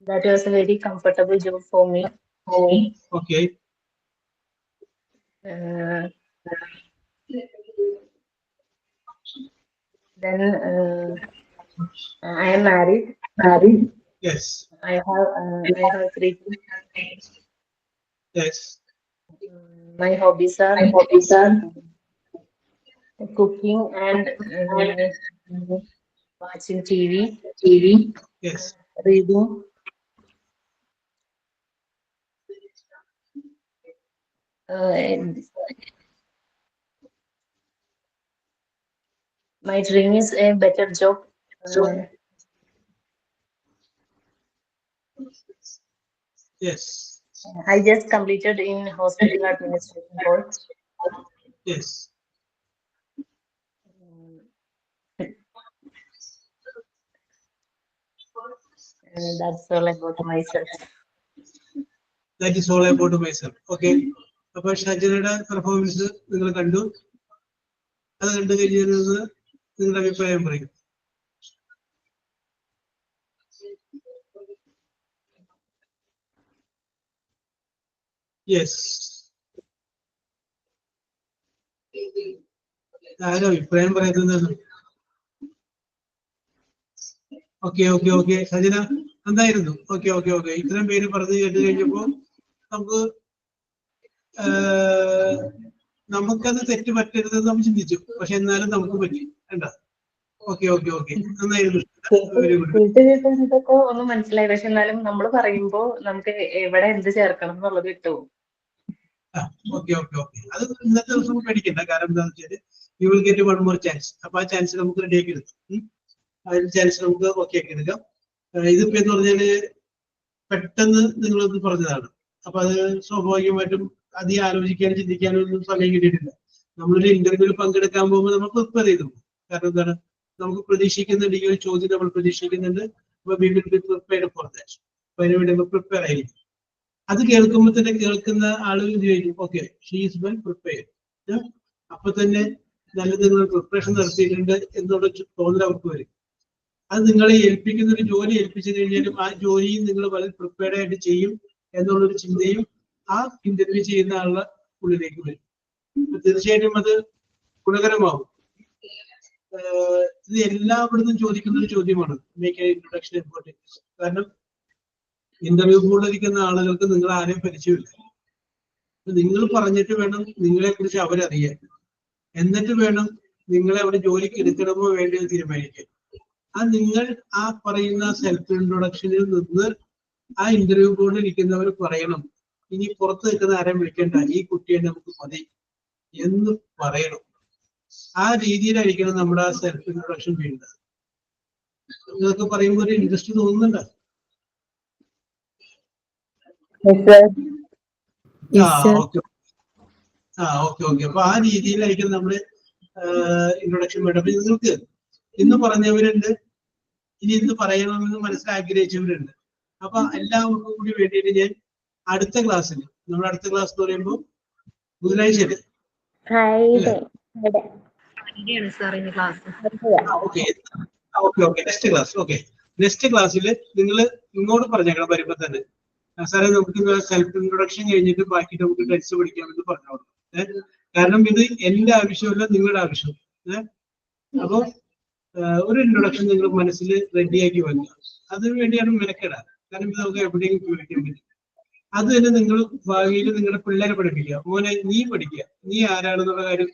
That was a very comfortable job for me. Okay. Then I am married. Yes. I have 3 kids. Yes. My hobbies are cooking and watching TV, Yes. reading. And my dream is a better job. Yes. I just completed in hospital administration course. Yes. That's all about myself. That is all about myself. Okay. അപ്പൊ ഷജനയുടെ performance നിങ്ങൾ കണ്ടു. അത് കണ്ടു കഴിഞ്ഞാൽ നിങ്ങളുടെ അഭിപ്രായം പറയും. Yes. ആരോ അഭിപ്രായം പറയുന്നത്? ഓക്കെ. സജന എന്തായിരുന്നു? ഓക്കെ. ഇത്രയും പേര് പറഞ്ഞു കേട്ട് കഴിഞ്ഞപ്പോ നമുക്കത് തെറ്റ് പറ്റരുതെന്ന് നമ്മൾ ചിന്തിച്ചു. പക്ഷെ എന്നാലും നമുക്ക് പറ്റി. കണ്ടോ? ഓക്കെ. നന്നായിരുന്നു. ഇതൊക്കെ ഒന്ന് മനസ്സിലായി. പക്ഷെ എന്നാലും നമ്മൾ പറയുമ്പോ നമുക്ക് എവിടെ എന്ത് ചേർക്കണം എന്നുള്ളത് കിട്ടും. ഓക്കെ. അത് ഇന്നത്തെ ദിവസം പേടിക്കണ്ട. കാരണം എന്താണെന്ന് വെച്ചാല് U will get 1 more chance. അപ്പൊ ആ ചാൻസ് നമുക്ക് റെഡി ആക്കി എടുക്കാം. അതിന് ചാൻസ് നമുക്ക് ഓക്കെ ആക്കി എടുക്കാം. ഇതിപ്പോ എന്ന് പറഞ്ഞാല് പെട്ടെന്ന് നിങ്ങളൊന്ന് പറഞ്ഞതാണ്. അപ്പൊ അത് സ്വാഭാവികമായിട്ടും അധികം ആലോചിക്കാനും ചിന്തിക്കാനും ഒന്നും സമയം കിട്ടിയിട്ടില്ല. നമ്മളൊരു ഇന്റർവ്യൂവിൽ പങ്കെടുക്കാൻ പോകുമ്പോൾ നമ്മൾ പ്രിപ്പയർ ചെയ്തു. കാരണം എന്താണ്, നമുക്ക് പ്രതീക്ഷിക്കുന്നുണ്ട്, ഈ ഒരു ചോദ്യം നമ്മൾ പ്രതീക്ഷിക്കുന്നുണ്ട്. അപ്പൊ we will be prepared for that. അപ്പൊ അതിനുവേണ്ടി നമ്മൾ പ്രിപ്പയർ ആയിരിക്കും. അത് കേൾക്കുമ്പോൾ തന്നെ കേൾക്കുന്ന ആളുകൾ ചോദിക്കും, okay she is well prepared. അപ്പൊ തന്നെ നല്ല നിങ്ങൾ പ്രിപ്പറേഷൻ നടത്തിയിട്ടുണ്ട് എന്നുള്ള തോന്നൽ അവർക്ക് വരും. അത് നിങ്ങളെ ഏൽപ്പിക്കുന്ന ഒരു ജോലി ഏൽപ്പിച്ചു കഴിഞ്ഞാലും ആ ജോലിയും നിങ്ങൾ വളരെ പ്രിപ്പയർഡ് ആയിട്ട് ചെയ്യും എന്നുള്ളൊരു ചിന്തയും ആ ഇന്റർവ്യൂ ചെയ്യുന്ന ആളുടെ ഉള്ളിലേക്ക് വരും. തീർച്ചയായിട്ടും അത് ഗുണകരമാവും. ഇത് എല്ലായിടത്തും ചോദിക്കുന്ന ഒരു ചോദ്യമാണ് make A introduction about it. കാരണം ഇന്റർവ്യൂ ബോർഡിലിരിക്കുന്ന ആളുകൾക്ക് നിങ്ങൾ ആരെയും പരിചയമില്ല. നിങ്ങൾ പറഞ്ഞിട്ട് വേണം നിങ്ങളെ കുറിച്ച് അവരറിയാൻ. എന്നിട്ട് വേണം നിങ്ങളെ അവിടെ ജോലിക്ക് എടുക്കണമോ വേണ്ടയോ തീരുമാനിക്കാൻ. നിങ്ങൾ ആ പറയുന്ന സെൽഫ് ഇൻട്രൊഡക്ഷനിൽ നിന്ന് ആ ഇന്റർവ്യൂ ബോർഡിൽ ഇരിക്കുന്നവർ പറയണം, ഇനി പുറത്ത് നിൽക്കുന്ന ആരെയും വിളിക്കണ്ട, ഈ കുട്ടിയെ നമുക്ക് മതി എന്ന് പറയണം. ആ രീതിയിലായിരിക്കണം നമ്മുടെ ആ സെൽഫ് ഇൻട്രൊഡക്ഷൻ വേണ്ടത്. നിങ്ങൾക്ക് പറയുമ്പോൾ ഒരു ഇൻട്രസ്റ്റ് തോന്നുന്നുണ്ടോ? ഓക്കെ. അപ്പൊ ആ രീതിയിലായിരിക്കും നമ്മള് ഇൻട്രൊഡക്ഷൻ വേണ്ടത്. അപ്പൊ നിങ്ങൾക്ക് ഇന്ന് പറഞ്ഞവരുണ്ട്, ഇനി ഇന്ന് പറയണമെന്ന് മനസ്സിലാഗ്രഹിച്ചവരുണ്ട്. അപ്പൊ എല്ലാവർക്കും കൂടി വേണ്ടിയിട്ട് ഞാൻ അടുത്ത ക്ലാസ്സിൽ, നമ്മുടെ അടുത്ത ക്ലാസ് എന്ന് പറയുമ്പോൾ ബുധനാഴ്ച അല്ലേ? നെക്സ്റ്റ് ക്ലാസ്സിൽ നിങ്ങൾ ഇങ്ങോട്ട് പറഞ്ഞേക്കണം വരുമ്പോ തന്നെ, സാറേ നമുക്ക് സെൽഫ് ഇൻട്രൊഡക്ഷൻ കഴിഞ്ഞിട്ട് ബാക്കി നമുക്ക് ടെക്സ്റ്റ് പഠിക്കാമെന്ന് പറഞ്ഞോളൂ. കാരണം ഇത് എന്റെ ആവശ്യമല്ല, നിങ്ങളുടെ ആവശ്യം. അപ്പൊ ഒരു ഇൻട്രൊഡക്ഷൻ നിങ്ങൾ മനസ്സിൽ റെഡിയാക്കി വെക്കുക. അതിനു വേണ്ടിയാണ് മെനക്കെടാ. കാരണം ഇത് നമുക്ക് എവിടെയെങ്കിലും ഉപയോഗിക്കാൻ പറ്റും. അത് തന്നെ നിങ്ങൾ ഭാവിയിൽ നിങ്ങളുടെ പിള്ളേരെ പഠിപ്പിക്കുക. മോനെ നീ പഠിക്കുക, നീ ആരാണെന്നുള്ള കാര്യം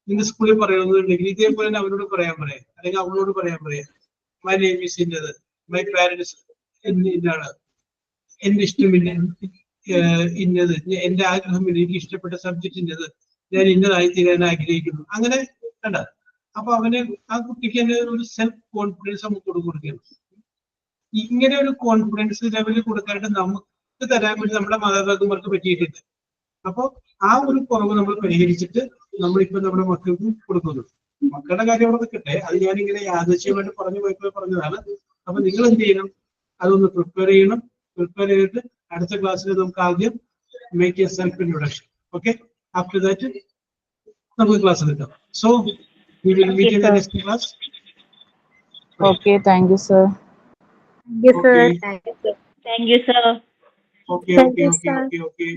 നിന്റെ സ്കൂളിൽ പറയണമെന്നുണ്ടെങ്കിൽ ഇതേപോലെ തന്നെ അവരോട് പറയാൻ പറയാം, അല്ലെങ്കിൽ അവളോട് പറയാൻ പറയാം. മൈ നെയിം ഈസ് ഇന്നത്, മൈ പാരന്റ്സ് ഇന്നാണ്, എന്റെ ഇഷ്ടം ഇന്നത്, എന്റെ ആഗ്രഹം എനിക്ക് ഇഷ്ടപ്പെട്ട സബ്ജക്റ്റ് ഇന്നത്, ഞാൻ ഇന്നതായി തീരാൻ ആഗ്രഹിക്കുന്നു. അങ്ങനെ കണ്ട. അപ്പൊ അവന് ആ കുട്ടിക്ക് തന്നെ ഒരു സെൽഫ് കോൺഫിഡൻസ് നമുക്ക് കൊടുക്കുകയാണ്. ഇങ്ങനെ ഒരു കോൺഫിഡൻസ് ലെവലിൽ കൊടുക്കാനായിട്ട് നമുക്ക് തരാൻ വേണ്ടി നമ്മുടെ മാതാപിതാക്കന്മാർക്ക് പറ്റിയിട്ടില്ല. അപ്പൊ ആ ഒരു കുറവ് നമ്മൾ പരിഹരിച്ചിട്ട് നമ്മളിപ്പോ നമ്മുടെ മക്കൾക്ക് കൊടുക്കുന്നു. മക്കളുടെ കാര്യം അവിടെ നിൽക്കട്ടെ, അത് ഞാനിങ്ങനെ യാദൃശ്യമായിട്ട് പറഞ്ഞതാണ്. അപ്പൊ നിങ്ങൾ എന്ത് ചെയ്യണം, അതൊന്ന് പ്രിപ്പയർ ചെയ്യണം. പ്രിപ്പയർ ചെയ്തിട്ട് അടുത്ത ക്ലാസ്സിൽ നമുക്ക് ആദ്യം make A self introduction. Okay, after that നമുക്ക് ക്ലാസ് എടുക്കാം. So we will meet in the next class. Okay, thank you, sir. Thank you, sir. Okay. Thank you, sir. Okay. Thank you, sir. Okay.